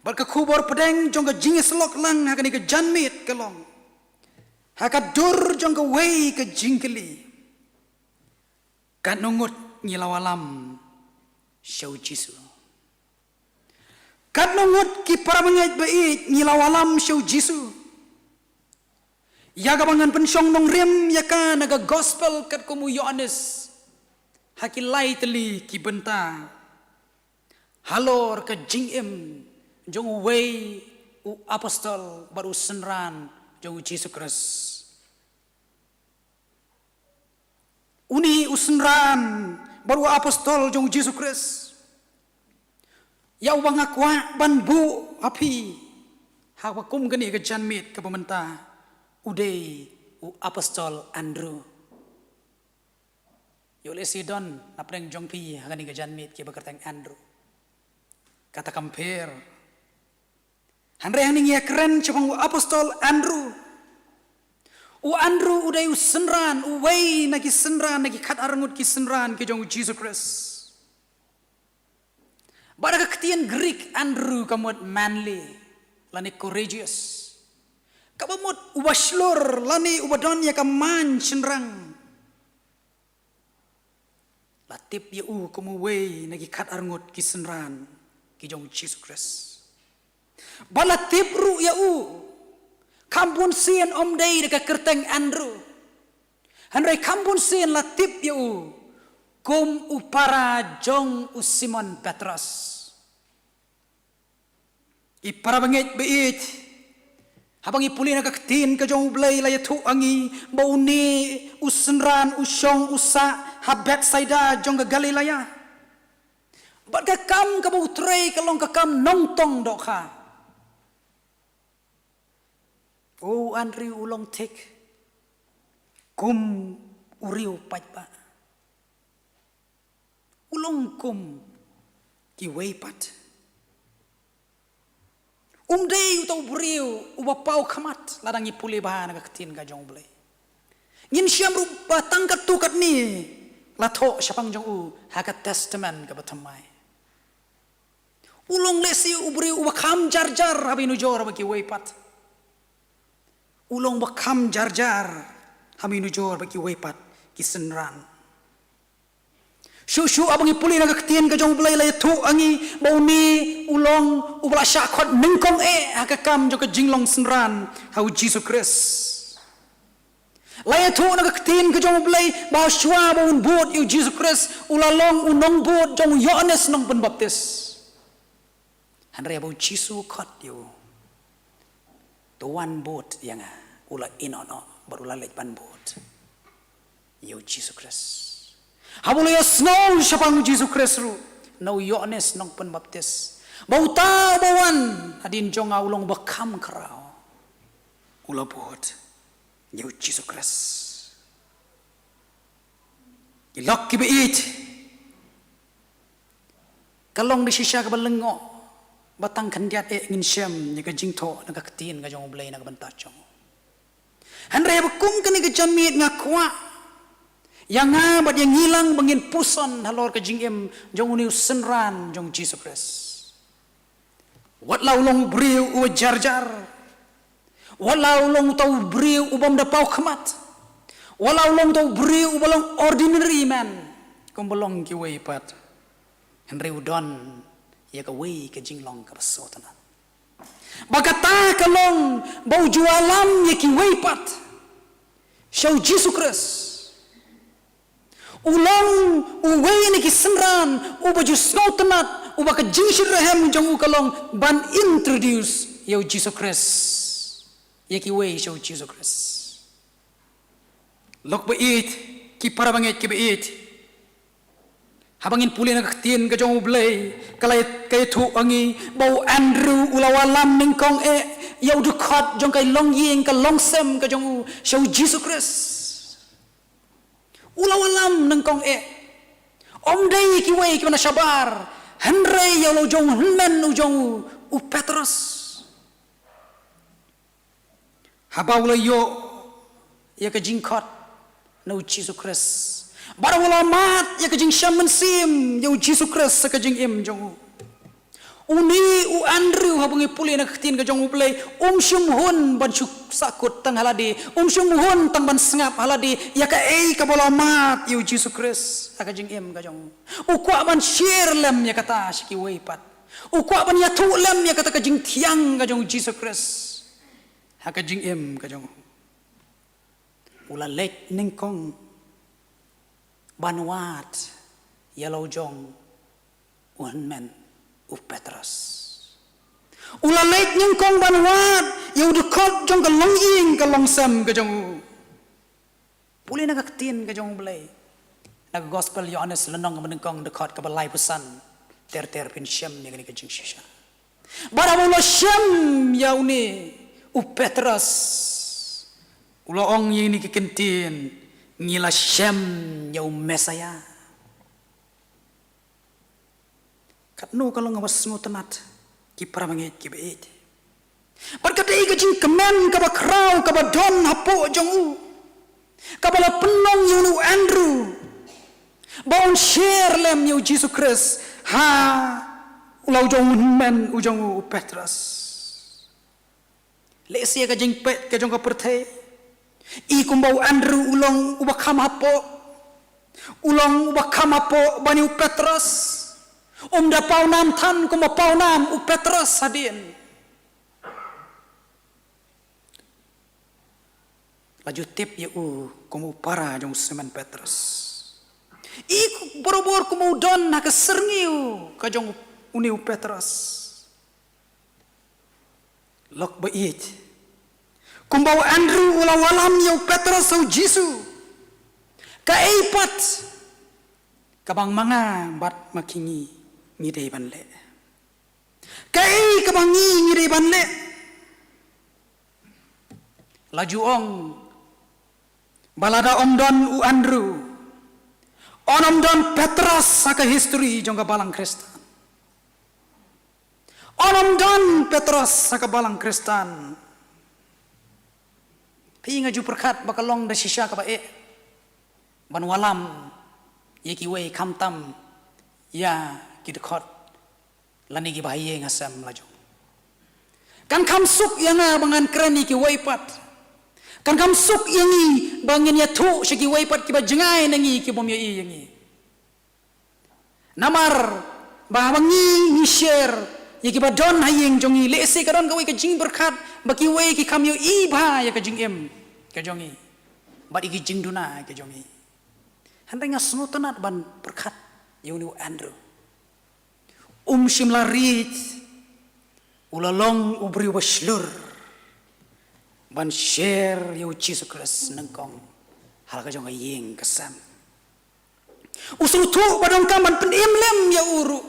ba ka khubor pedeng jong ka jing slok lang ha ni ka janmit kalong ha ka dur jong ka we ka jingkeli ka nongot ngilawalam syau Jisu kat nongot ki para mangait bait ngilawalam syau Jisu ya gabangan pensyong nongrem ya ka naga gospel kat kumu Organist hakilai teli ki benta halor ka Syiem jong wei u apostol baru senran jong Jesus Christ uni usenran baru apostol jong Jesus Christ ya ubang akwa banbu api hawakum gani ke janmit ke pemerintah udai u apostol Andrew yole sidon napreng jongpi gani ke janmit ke bekertang Andrew kata compare hanre yang ya keren cepang u apostol Andrew udai u senran u wei nagi senran nagi kat arangut ki senran ke jong Jesus Christ pada keketian Greek Andrew kamut manly lani courageous kabamut ubaslur lani ubadon ya kaman senrang latip ya kumu wei nagi kat arngut ki senran ki jong Jesus Christ balatip ru ya kampun sien om dei dekat kerteng Andrew hanrai kampun sien latip ya kum upara jong Simon Petrus ipara bangit beit habang ipuli na kaktin ka jong blay la yatu angi bauni usenran usyong usa habet saida jong ka Galilaya bat ka kam ka bautrei ka long ka kam nongtong dok ha Andri ulong tek kum uriu patpa ulong kum ki weipat umdei utau beriu ubapau kamat ladang ipuli bahan ka ketin ka jong blai ngin syam ru batang ka tukat ni lato syapang jong hakat testament ka batamai ulong lesi ubri ubakam jar-jar habinu jor baki weipat ulong bakam jar-jar haminu jor baki wepat kisenran Shu abangi puli naga ketien ka jong belai lai tu angi bau ni ulong ubla syakot nengkong hakakam jong ka jinglong senran hau Jesus Christ lai tu naga ketien ka jong belai bau shwa bau buat yu Jesus Christ ulalong unong buat jong Organist nong penbaptis hanre bau Jesus kot yu tuan buat yang ula inono baru lalai pan buat yu Jesus Christ Habulaya snow siapang Jesus Christ ru. No Organist nong penbaptis. Bau tau bawan. Adin jong ulong bakam kerau. Ula buat. Yau Jesus Christ. Ilok kibait. Kalong di sisya ka balengok. Batang kandiat ngin Syiem. Nyaga jingto. Naga ketin. Naga jong belay. Naga bentar jong. Handre bakum ka naga jamit ngakwa. Yang ngabat yang hilang bangin puson halor ke jingim jong uniu senran jong Jesus Christ. Wat lau long briu u jar-jar. Wat lau long tau briu u bom da pau kemat. Wat lau long tau briu u balong ordinary man. Kum balong ki wei pat. Henry udon ya ka wei ke jinglong ka basotanan. Bagata kalong bau jualam ya ki wei pat. Show Jesus Christ. Ulang uway ni kisenran uba jus ngautanat uba ka jingshir rahem jong ukalong ban introduce yau Jesus Christ yaki way show Jesus Christ lok bait ki para banget ki bait habangin puli na kaktin ka jong ublay kalay kay tu angi bau Andrew ulawalam ningkong yau dukot jong kay long ying ka long sem ka jong show Jesus Christ Ulawalam nengkong Om day kiway kimana sabar. Henry ya lo jong men ujong u Petrus. Habawla yo ya ka jingkot no Jesus Christ. Barawala mat ya ka jing Syiem yo Jesus Christ sa ka jing im jong Uni u Andrew habungi puli na ketin ka jong uplay syumhun ban sakut tang haladi syumhun tang ban sengap haladi ya ka ka bolamat yu Jesus Christ ka jing im ka jong kwa ban share lem ya kata shiki weipat kwa ban ya tu lem ya kata ka jing tiang ka jong Jesus Christ ka jing im ka jong ula lek ningkong banwat ya lo jong men u Petrus ula lek nyengkong banwat yau dekot jong ka long ing ka long sem ka jong puli na kaktin ka jong belay na gospel Yohanes lenong menengkong dekot ka balai pesan ter pin Syiem ni ka jing shisha baramulo Syiem yau ni u Petrus ula ong yang ni kekentin ngila Syiem yau Mesaya Katno kalau ngawas semua tenat kipara mangit kibait. Berkata ika jing kemen kaba krau kaba don hapo jong kabala penong yunu Andrew. Baun share lem yu Jesus Christ ha ulau jong men ujong Petrus. Lesia ka jing pet ka jong ka perthe. I kumbau Andrew ulong ubakam hapo. Ulong ubakam hapo bani Petrus. Da pau nam tan kuma pau nam u Petrus hadin. Laju tip ya kumu para jong semen Petrus. Iku borobor kumu don na keserniu ka jong uniu Petrus. Lok bait. Kumbau Andrew ulawalam yu Petrus au Jisu. Kaipat kabang manga bat makingi ngidei banle kai kabangi ngidei banle laju ong balada don u Andrew onom don Petrus saka history jongga balang Kristen onom don Petrus saka balang Kristen pi ngaju perkat bakalong da shisha ka bae banwalam yeki wei kamtam ya kidekot lani ki bahaye ngasam laju kan kamsuk yang bangan kreni ki weipat kan kam suk yangi bangin ya tu segi wai pat kiba jengai nangi kibom ya yangi namar bahangi ni share ya kiba don hayeng jongi lese kadon kawai ka jing berkat baki wai ki kam yo iba ya ka jing em ka jongi bat iki jing duna ka jongi handai ngasnutanat ban berkat yuni Andrew shimla rit ulalong ubri waslur ban share yo Jesus Christ nangkong hal ka jong yeng kesam usutu badong kaman penim lem ya uru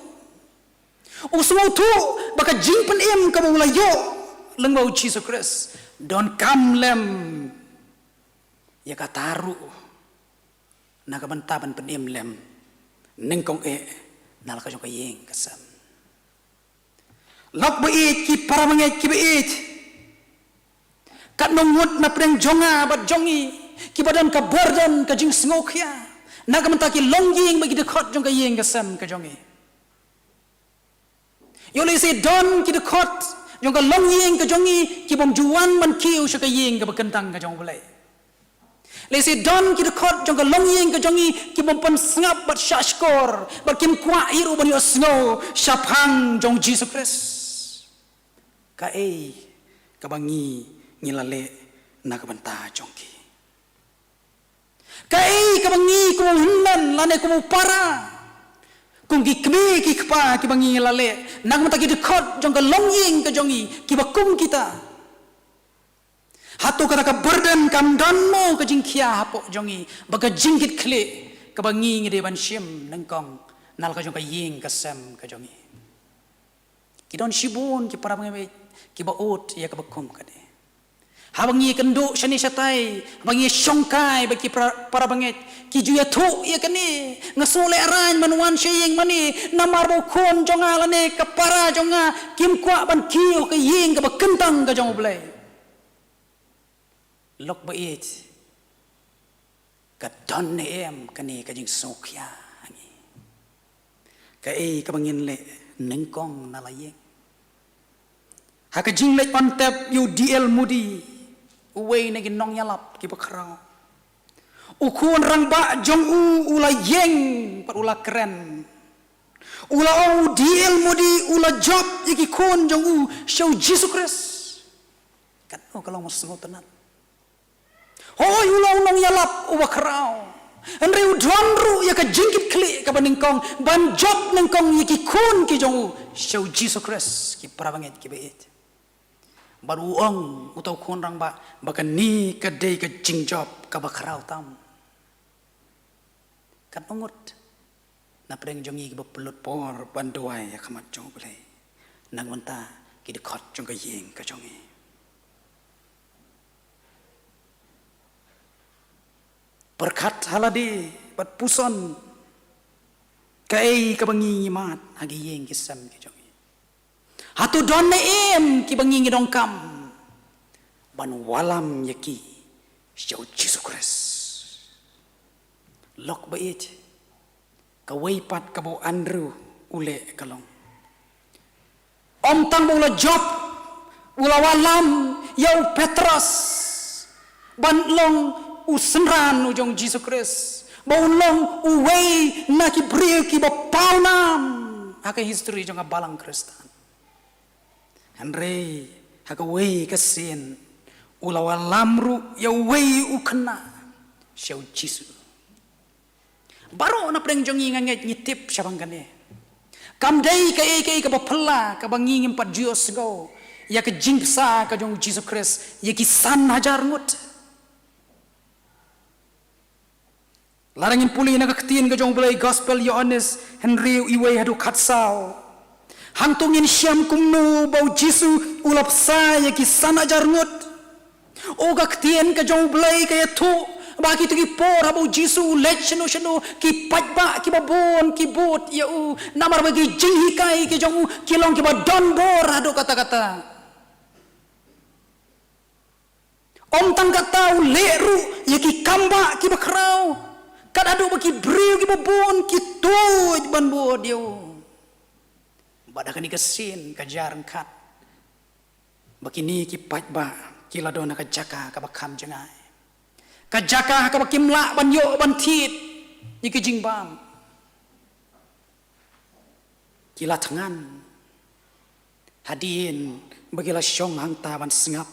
usutu baka jing penim ka mula yo lengbau Jesus Christ don kam lem ya kataru na ka bantaban penim lem nangkong nal ka jong yeng kesam lok beit ki para mangai ki beit kat nongut na preng jonga bat jongi ki badan ka burden ka jing sngokya na ka mentaki longying bagi dekot jong ka yeng kasam ka jongi yo le se don ki dekot jong ka longying ka jongi ki bom juan man kiu sha ka yeng ka bakentang ka jong bulai le se don ki dekot jong ka longying ka jongi ki bom pan sngap bat shashkor bat kim kwa hiru ban yo snow shaphang jong Jesus Christ ka ka bangi ngilale na kabanta jongki kai kabangi ko hundan lane ko para kung gikmi kikpa ki bangi ngilale na kabanta ki dekot jong ka longying ka jongi ki bakum kita hatu kata ka burden kam donmo ka jingkia hapo jongi baga jingkit kle ka bangi ngide ban Syiem nangkong nal ka jong ka ying kasam ka jongi ki don shibun ki para bangi ki baut ya ka bakum ka de habangi kendo shani shatai bangi shongkai bagi para banget ki juya thu ya kani ngasole aran manuan sheyeng mani namar bo khon jonga lane ka para jonga kim kwa ban kiu ka yeng ka bakentang ka jong blai lok bait ka don em kani ka jing sokya ani ka ka bangin le nengkong nalayeng haka jing le on tap yu DL mudi uway na Nonggialap ki bakrao ukun rangba jong ula yeng pat ula keren ula DL mudi ula job iki kun jong show Jesus Christ kat kalau mas ngotenat hoy ula Nonggialap u bakrao andre udonru ya ka jingkit kli ka baningkong ban job ningkong iki kun ki jong show Jesus Christ ki parabanget ki beit baru ong utau konrang ba bakan ni kadai ka jingjob ka bakrau tam kan ongot na preng jongi ba pelut por ban Duwai ya kamat jong bulai nang menta ki dekot jong ka yeng ka jongi berkat haladi bat puson kai ka bangi mat agi yeng kisam ki jongi hatu don em ki bangi ngidong kam ban walam yaki show Jesus Christ lok bait ka weipat ka bo Andrew ule kalong om tang ula job ula walam yau Petrus ban long usenran ujong Jesus Christ ba long uwei na ki brio ki ba paunam haka history jong balang Kristen Andre haka wei kasin ulawa lamru ya wei ukna syau jisu baru na preng jongi nganget nyitip syabang kane kamdai ka ka bapala ka bangi ngimpat jios go ya ka jingsa ka jong Jesus Christ ya ki san hajar ngut larangin puli na kaktin ka jong bulai gospel Organist Henry iwei hadu katsao hantungin Syiem kumnu bau Jisu ulap saya kisana jarngut o gaktien ka jong blai ka yatu baki tu ki por bau Jisu lech shenu ki patba ki babon ki bot ya u namar bagi jinghikai ki jong kilong ki ba don bor ado kata-kata om tang kata leru ya ki kamba ki bakrau kad ado bagi briu ki babon ki toy ban bod ya pada kani kesin kajar kat bakini ki patba kila dona ka jaka ka bakam jangai ka jaka ka bakimla ban yo ban thit ni ki jingbam kila tangan hadin bagila syong hang ta ban sengap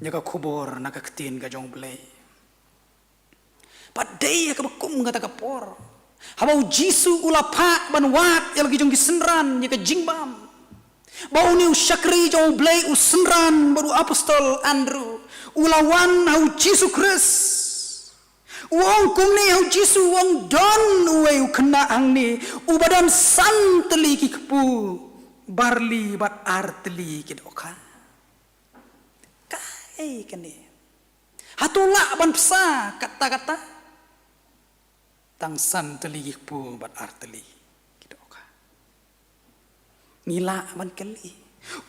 nyaga kubur naga ketin ka jong blai padai ka bakum kata kapor habau jisu ulapa ban wat ya lagi jong gisenran nyaga jingbam bau ni syakri jong blai usenran baru apostol Andrew ulawan hau Jisu Kris wong kum ni hau Jisu wong don uwe kena ang ni ubadan santeli ki kepu barli bat arteli ki doka kai kene hatula ban psa kata-kata tang santeli ki kepu bat arteli nila man kali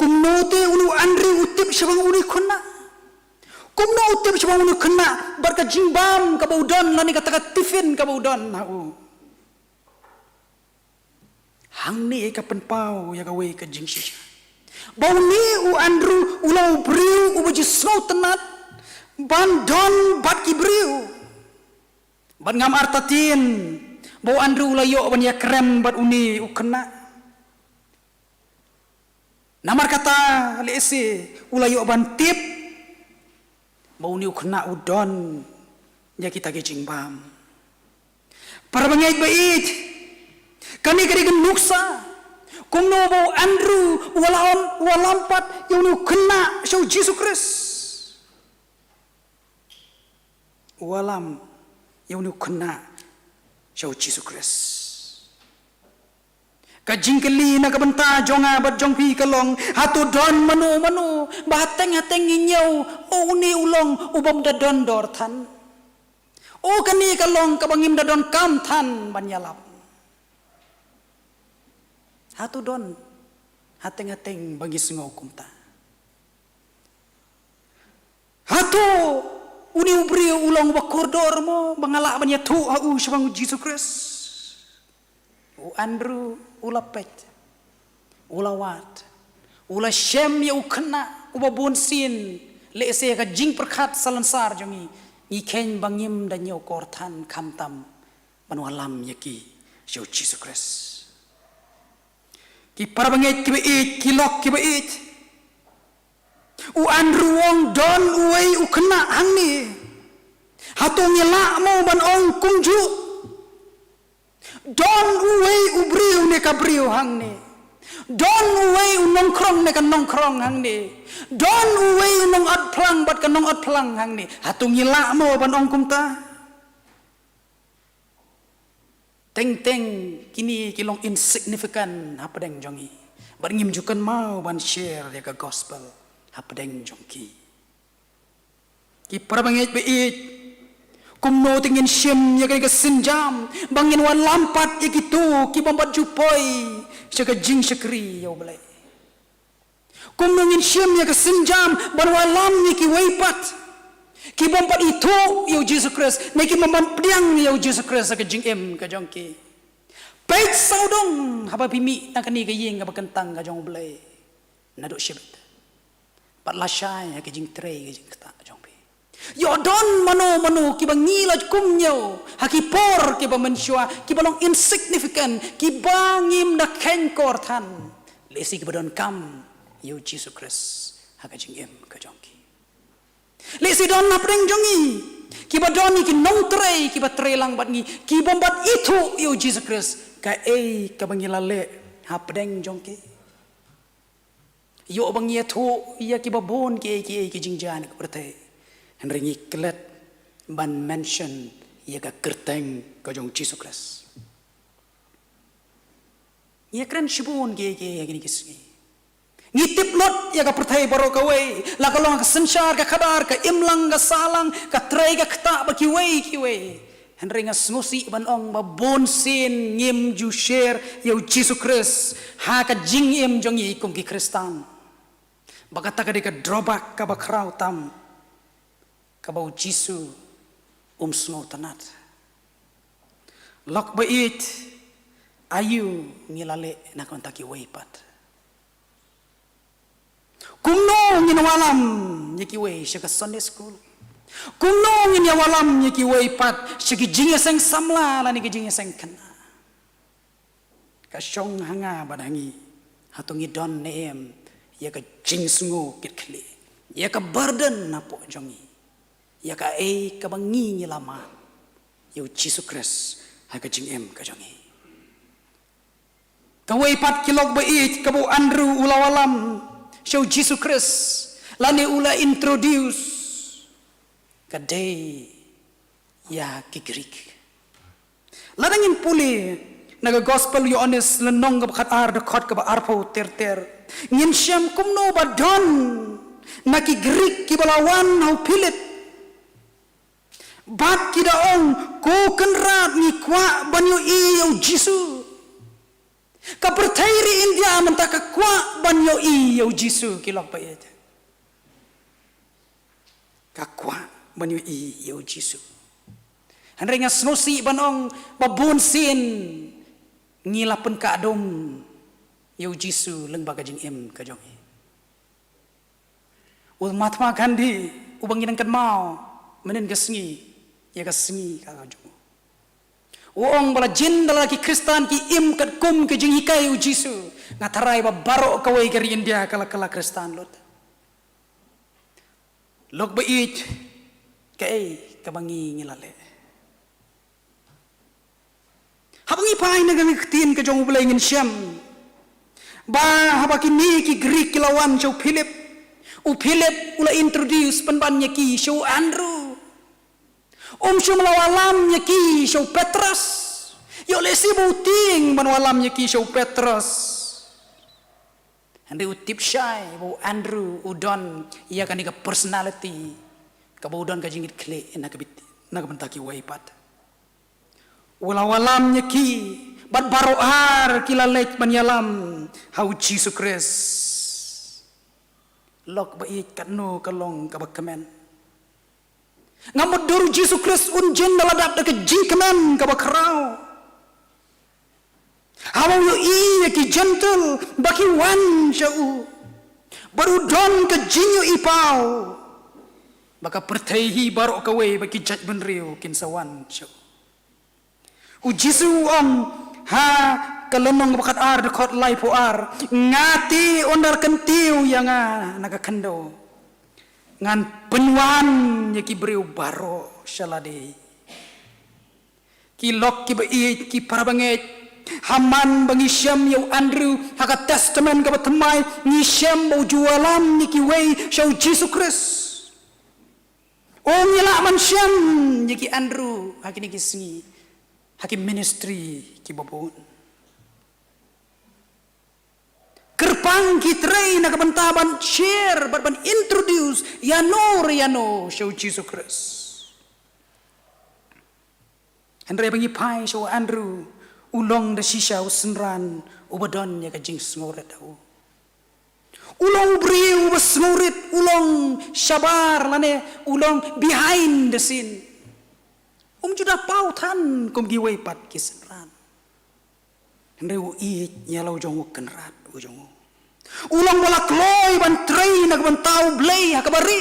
kumnote ulu andri utip syabang uli kena kumno utip syabang uli kena barka jingbam ka baudon lani kata tifin ka baudon hau hang ni ka penpau ya ka we ka jingsi bau ni u andru ulau briu u baji snow tenat ban don bat ki briu ban ngam artatin bau andru ulayo ban ya krem bat uni u kena namar kata lesi ulayo bantip mau ni kena udon ya kita ke jingbam para bangait bait kani kari genuksa kumno bau Andrew walampat yang kena show Jisu Kris walam yang kena show Jisu Kris kajingkeli na kabenta jonga bat jongpi kalong hatu don manu bateng inyaw o uni ulong ubam dadon dortan o kani kalong kabangim dadon kamtan banyalap hatu don hateng bagi singaw kumta hatu uni ubri ulong bakordor mo bangala banyatu au syabang Jisu Kris u Andrew ulapet ulawat ula Syiem ya ukena ubabun sin le se ka jing perkhat salansar jongi iken bangim dan yo kortan kamtam manualam yaki syau Jisu Kris ki parbanget ki beit kilok ki beit u Andrew wong don uwei ukena hangni hatung yela mo ban ong kungju don uwei ubriu ne kabriu hang ne don uwei nongkrong ne kan nongkrong hang ne don uwei nong at plang bat kan nong at plang hang ne hatung yila mo ban ong kumta teng kini kilong insignificant hapadeng jongi bat ngim jukan mau ban share ya ka gospel hapadeng jongki ki parabangit beit kumno tingin Syiem ya kaya senjam bangin wan lampat ya gitu ki bombat jupoi syaga jing syakri ya balai kumno ngin Syiem ya ka senjam ban walam ni ki weipat ki bombat itu ya Jisu Kris ne ki bombat pediang ya Jisu Kris ka jing ka jongki pait saudong haba pimi nakani ka ying ka bakentang ka jong balai nadok syibet pat lasai ya ka jing tre ka jing kata jongpi Yodon mano kiba ngilaj kumnyo hakipor kiba mensua kiba long insignificant kiba ngim na kenkor tan lesi kiba don kam yo Jisu Kris hakajing em kajongki lesi don napreng jongi kiba don ki nong trei kiba trelang bat ngi kiba bat itu yo Jisu Kris ka ka bangilale hapdeng jongki yo bangia thu ya kiba bon ki jingjan ka bertai Henry kelet ban mention ia ka kerteng ka jong Jisu Kris. Ia keren shibun ge gini kisni. Ngitip lot ia ka pertai baro ka we, la ka long ka sensar ka kabar ka imlang ka salang ka tray ka kta ba ki we. Henry nga smusi ban ong ba bonsin ngim ju share yo Jisu Kris ha ka jing im jong i kum ki Kristan. Bagata ka di ka drawback ka ba kraw tam. Kabau Jisu snow tanat lok bait ayu ngilale na kontaki weipat Kumno ngin walam yaki way siya ka Sunday school. Kumno ngin ya walam yaki way pat siya ki jingeseng samla lani ki jingeseng kana. Kasyong hanga badangi hatungi don neem ya ka jingsungo kitkli. Ya ka burden na po jongi. Ya ka ka bangi ni lama. Yau Jesus Christ ha ka jingem ka jongi. Kawai pat kilok bait kabo Andrew ulawalam show Jesus Christ lani ula introduce kadai ya kikrik. Ladangin Pule naga gospel Organist lenong ka ar dekot ka arpo ter ngin syam kumno badon naki Greek ki balawan hau Philip bat kidaong ko kenrat ni kwa banyo iyo Jisu ka pertairi India mentaka kwa banyo iyo Jisu kilok payet ka kwa banyo iyo Jisu handre nga snosi banong babun sin ngilapen ka adom yo Jisu leng bagajing ka jong ul Mahatma Gandhi ubang inang kan mau menen ka sengi ya ka sengi ka jong uong bala jin dala ki Kristan ki kat kum ke jing hikai yo Jisu ngatarai ba baro kawai kari India kala Kristan lot lok bait kai kabangi ngilale habang ipay nagangkitin ka jong ubelay ngin Syiem ba habakini ki Greek kilawan siya Philip u Philip ula introduce panban niya ki siya Andrew siya malawalam niya ki siya Petrus yo lesi buting manawalam niya ki siya Petrus hindi utip siya bu Andrew udon iya kanika personality kabudon ka jingit kle nagabantaki waipat walam nyaki bat baroar kilalek manyalam hau Jesus Christ lok bait katno kalong kabakamen ngamodur Jesus Christ unjen daladap da kejikamen kabakrao hau yo ki gentle baki wan jau baru don ke jinyo ipau baka pertehi baro kawe baki judgment riu kinsawan jau Jisu ha kalenong bakat ar dekot lai po ar ngati ondar kentiu yang nagakendo ngan penuan yaki beriu baro shalade kilok ki bait ki parabanget haman bangi Syiem yo Andrew haka testament ka batamay ni Syiem mo jualam ni ki way show Jesus Christ ngila man Syiem yaki Andrew hakini kisngi hakim ministry kibabon kerpang kitray nakabantaban share ban introduce yano show Jesus Christ Andre bangi pai show Andrew ulong da shisha usenran ubadon ya kajing sngoret daw ulong bri ubasngoret ulong shabar lane ulong behind the scene juda pautan kum giway pat kisenran hende nyalau jong kenrat ujong ulang bola kloy ban train ban tau blay hakabari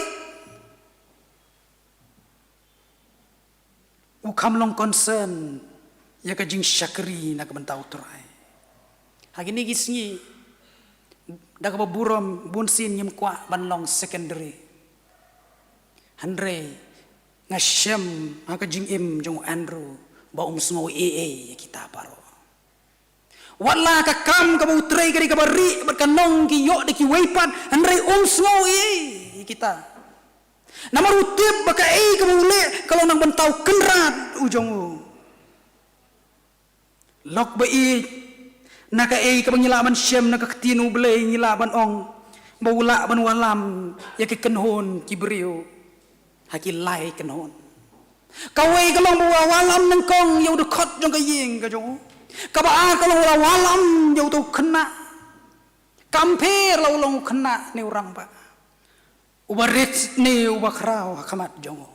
ukam long concern ya ka jing syakri ban tau trai hagini gisngi daga baburom bunsin nyem kwa ban long secondary hendre nga Syiem haka jing jong Andrew baong sngo kita paro wala ka kam ka butray kari ka bari bat kanong ki yo de ki waypan andre sngo kita namarutip baka ka mule kalau nang bantau kenrat ujong lok bait naka ka bangilaman Syiem naka ketinu belay ngilaban ong baula ban walam ya ki kenhon ki beriu haki lai kenon kawai kalong bawa walam nengkong yau dekot jong kaying ka jong kabaa kalong walam yau tu kena kamper lau long kena ni orang pa ubarit ni ubakrao hakamat jong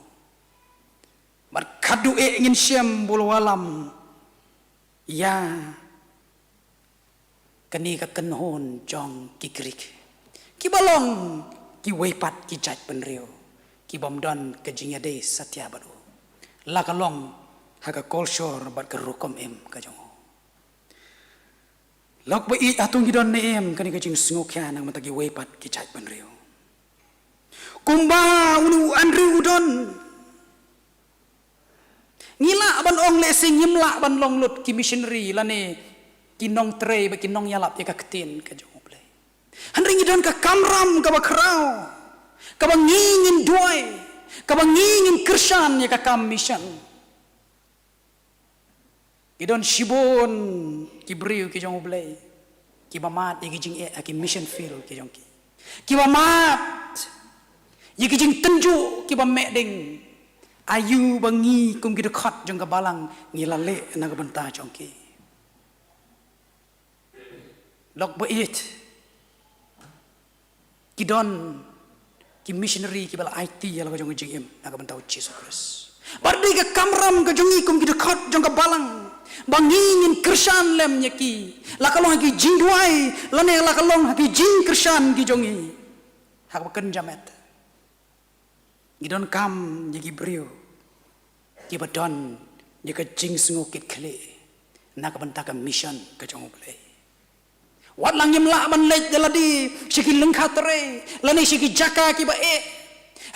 berkadu ingin Syiem bulu walam ya kani ka kenhon jong kikrik ki balong ki weipat ki jaj penrio ki bomdon ke jingade satya baru la kalong haga kolshor bat ke rukom ka jong lok ba I atung gidon ne kani ka jing sngokya nang matagi weipat ki jaj penrio kumba unu andri udon ngila ban ong le sing ngimla ban long lut ki missionary lane ki nong tre ba ki nong yalap ya ka ketin ka jong ble hanring idon ka kamram ka ba krau ka ba ngingin duai ka ba ngingin krishan ya ka kam mission idon shibon ki briu ki jong ble ki ba mat ki jing ki mission field ki jong ki ba mat yi ki jing tenju ki ba meding ayu bangi kum ki dekat jong ka balang ngilale na ka benta jong ki lok ba it kidon ki missionary ki bala IT ala ka jong jing na ka benta Jesus Christ bardi ka kamram ka jong kum ki dekat jong ka balang bangingin krishan lem nyaki la kalong ki Jingrwai lane la kalong ki jing krishan ki jongi hak baken jamet gidon kam yaki brio ki badon yaka jing sngokit khle na ka banta ka mission ka jong ble wat lang yim la ban lej daladi shiki lengkha tre lani shiki jaka ki ba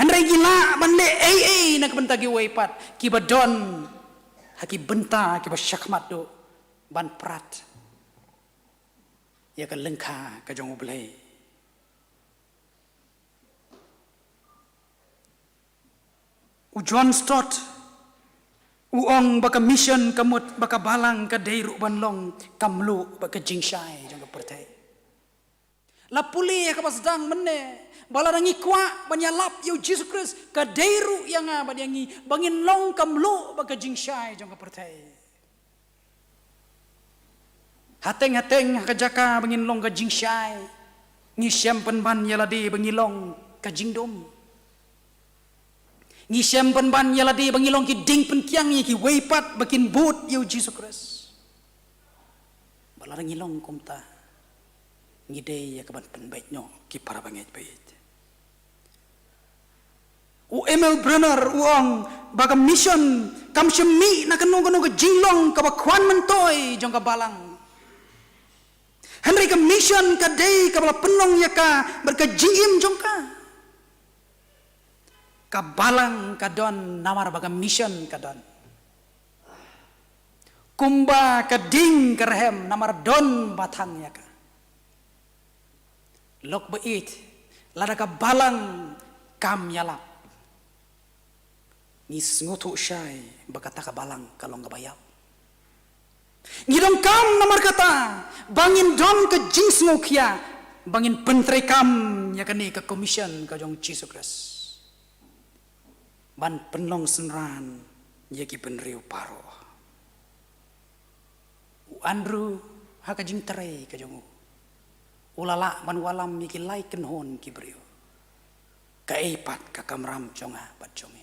hanre gila ban le na ka banta ki weipat ki badon haki benta ki ba shakmat do ban prat yaka lengkha ka jong ble John Stott uong baka mission kamut baka balang ka deiru banlong kamlu baka jingshai jang pertai la Pule ka pasdang menne bala rangi kwa banyalap yu Jesus Christ ka deiru yang badyangi bangin long kamlu baka jingshai jang pertai hateng ka jaka bangin long ka jingshai ni Syiem penban yaladi bangilong ka jingdom ni Syiem penban yaladi bangilong ki ding penkiang ki weipat bakin but yu Jesus Christ balarang ngilong kumta ngide ya kaban penbaik nyo ki para banget bait u Emil Brunner uong baga mission kam syemi na kanong ka jinglong ka bakwan mentoy jong ka balang Henry ka mission ka day ka bala penong ya ka berka jingim jong ka kabalang kadon namar baga mission kadon kumba kading kerhem namar don batang ya ka lok bait lada kabalang kam yalap ni ngutu syai bakata kabalang kalong kabayap ngidong kam namar kata bangin don ke jing ngokya bangin pentre kam ya kani ke commission ka jong Jesus Christ ban penlong senran yaki penriu paro Andrew haka jing terai ka jongu ulala ban walam yaki lai kenhon ki brio ka eipat ka kamram jonga bat jongi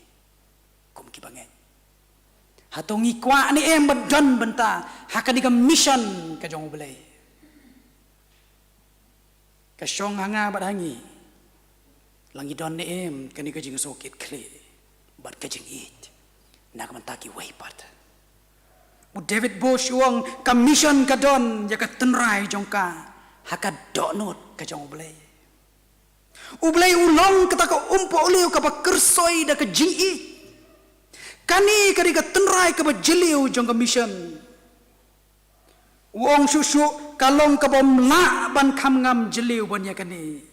kum ki bangen hatongi kwa ni badon benta haka di ka mission ka jongu belai ka syong hanga bat hangi langi don ni kani ka jing sokit kle bat kajing it nak mentaki weipat u David Bush uang commission kadon ya ka tenrai jongka haka donot ka jong blay u blay ulong kata ka umpo uliu ka ba kersoi da ka jing it kani ka di ka tenrai ka ba jeliu jong commission uang susu kalong ka bom la ban kam ngam jeliu ban ya kani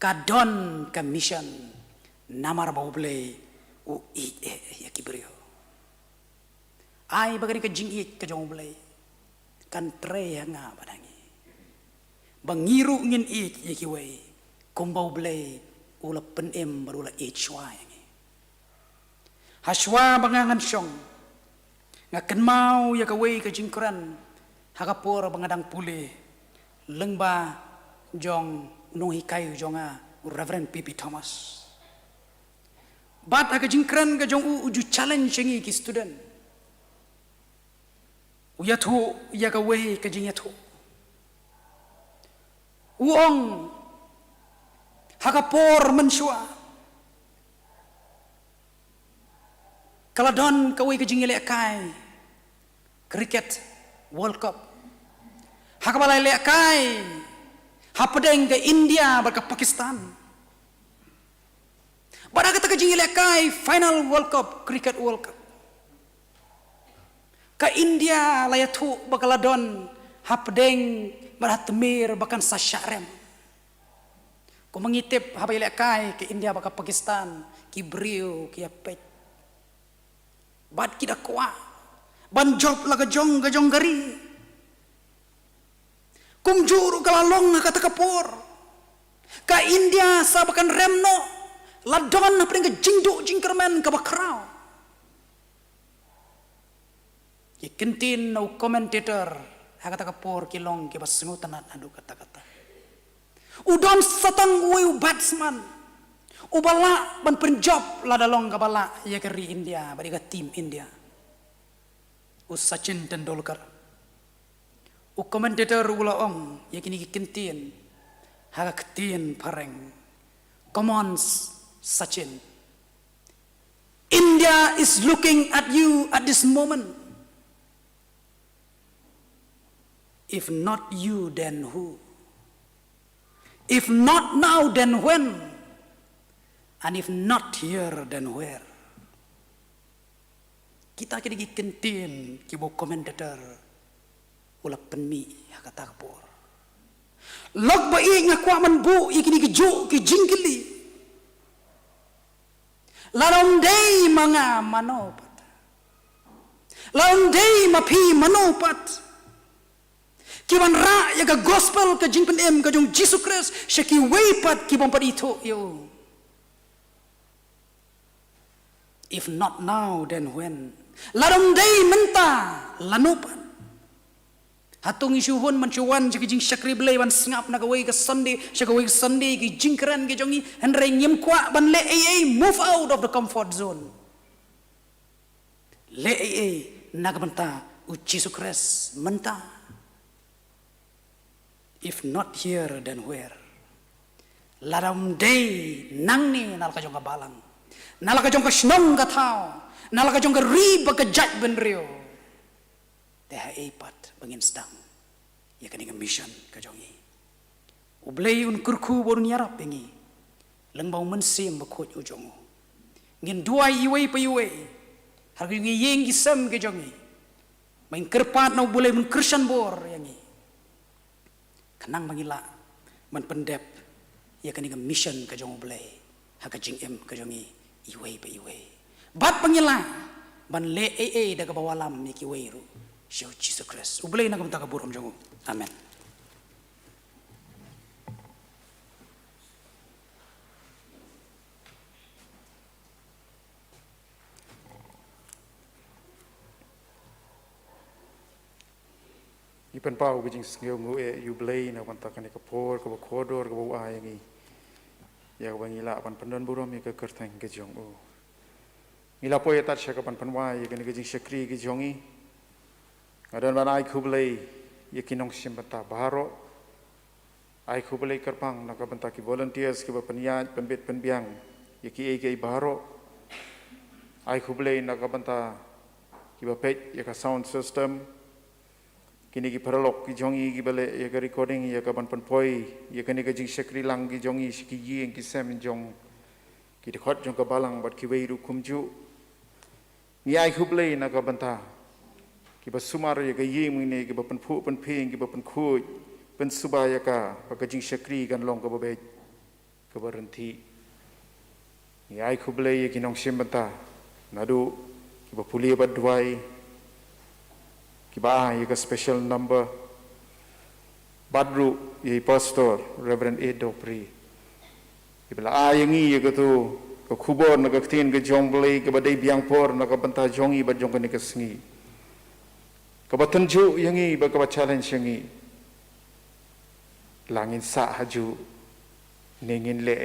kadon commission namar ba blay u ya kibrio ai bagari ka jingit ka jong blay kan tre nga badangi bangiru ngin it ya kiwai kumbau blay ula penem barula hwa ngi haswa bangangan syong nga kenmau ya kawai ka jingkran hakapor bangadang Pule lengba jong nong hikai jonga Reverend P.P. Thomas bat aga jingkran ga jong uju challenge ngi ki student uyathu ya ka we ka jing yathu uong Hakapor mensua. Kaladon kawai ke jingile kai. Cricket World Cup. Hakabalai le kai. Hapadeng ke India berke Pakistan. Pada kata ke jingile kai final World Cup, Cricket World Cup. Ke India layatu bakaladon hapadeng meratemir bahkan sasyarem. Ko mengitip habai le kai ke India baka Pakistan, ki brio ki apet. Bad kita kuat. Ban job laga jong gari. Kum juru kalalong kata kapor. Ka India sabakan remno. Ladon apa dengan jingduk jingkerman ke bakrau. Ki kentin no commentator. Kata kapor kilong ki basengutan adu kata-kata. Udon satang uyu batsman. Ubala ban penjob ladalong kabala ya keri India bariga tim India. Sachin Tendulkar. Commentator ula ong yakini kentin haga ketin pareng. Come on Sachin. India is looking at you at this moment. If not you then who? If not now then when? And if not here, then where? Kita kini kentin, kibo komentator, ulah penmi kata kapor. Log baik ngakwa manbu, ikini keju, kijingkili. Larong day mga manopat. Larong day mapi manopat. Kiban ra yaga gospel ka jingpen em ka jong Jesus Christ, syaki weipat kibon padito yo. If not now, then when? Larong day menta lanupan. Hatung isuhun mencuan jika jing syakri belai ban sengap nak away ke Sunday, syakaway ke Sunday ke jingkran ke jongi henry nyem kuat ban le move out of the comfort zone. Le nak menta Jesus Christ menta. If not here, then where? Larong day nang ni nal kajong kabalang. Nalaka jong ka snong ka tao, nalaka jong ka riba ka judge benrio. Teha eipat bangin sedang, ya kaninga mission ka jong i. Ublay un kurku borun yarap bengi, lengbau mensim bakut ujong. Ngin duai iway pa iway, harga yung yeng isam ka jong i. Main kerpat na ubulay mun Christian bor yang i. Kanang mangila, man pendep, ya kaninga mission ka jong ublay, haka jing ka jong i. Iway pa iway. Bat pangilang ban le daga bawalam ni kiway ru. Siya Jesus Christ. Ublay na kumta kaburom jongo. Amen. Ipan pau bijing sngeu ngu ublay na kumta kani kapor kabakodor kabawa yangi. Ya wangila pan pendon burom ya ke kerteng ke jong o. Ngila po ya tat sya kapan panwai ya kani ke jing syakri ke jongi. Ngadan ban ai kublai ya kinong simbata baro. Ai kublai kerpang nak banta ki volunteers ki peniyat penbet penbiang ya ki baro. Ai kublai nak banta ki pet ya ka sound system. Kini ki perlok ki jongi ki bale ya ka recording ya ka ban panpoi ya kani ka jing syakri lang ki jongi ki yeng ki sem jong ki dekhot jong ka balang bat ki weiru kumju ni ai khublei na ka banta ki basumar ya ka yeng ni ki ba panphu panpheng ki ba pankhuj pen subaya ka ka jing syakri kan long ka ba ka baranti ni ai khublei ya ki nong sim banta nadu ki ba Pule ba Duwai Kiba ya special number badru ya pastor Rev A Dopri ibla ayangi ya tu ke kubor nak ketin ke jonglei ke badai biang por nak banta jongi bad jong ke sngi ke batenju yangi ba ke challenge yangi langin sa haju nengin le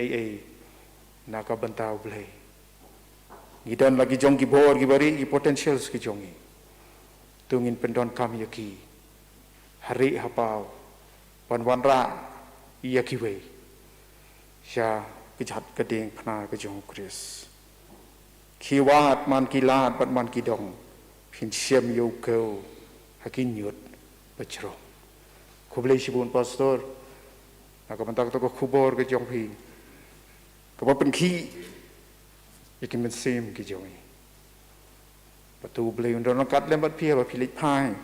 nak banta blai gidan lagi jong ki bor ki bari ki potentials ki jongi tungin pendon kami yaki hari hapau wan ra yaki wei ya kejahat keding pena kejong Kris kiwat man kilat bat man kidong pin Syiem yo kau hakin nyut bacro kublai sibun pastor nak mentak to ko khubor kejong pi ko pen ki yakin men sim kejong batu blai undon kat lem bat pia ba pilit pai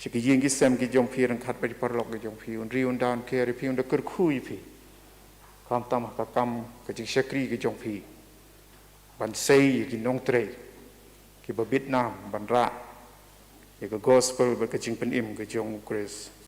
สิกิยิงกิเซมกิจงพีรังคัดไปปรลอกกิจงพีอุนรีอุนดานเคริพีอุนดะกรคุยพีความตามหกรรมกิจิงเชกรีกิจงพีบันเซยกินนงเตรกิบบิดนามบันระยกกอสเปลบกิจิงเป็นอิมกิจงกรีส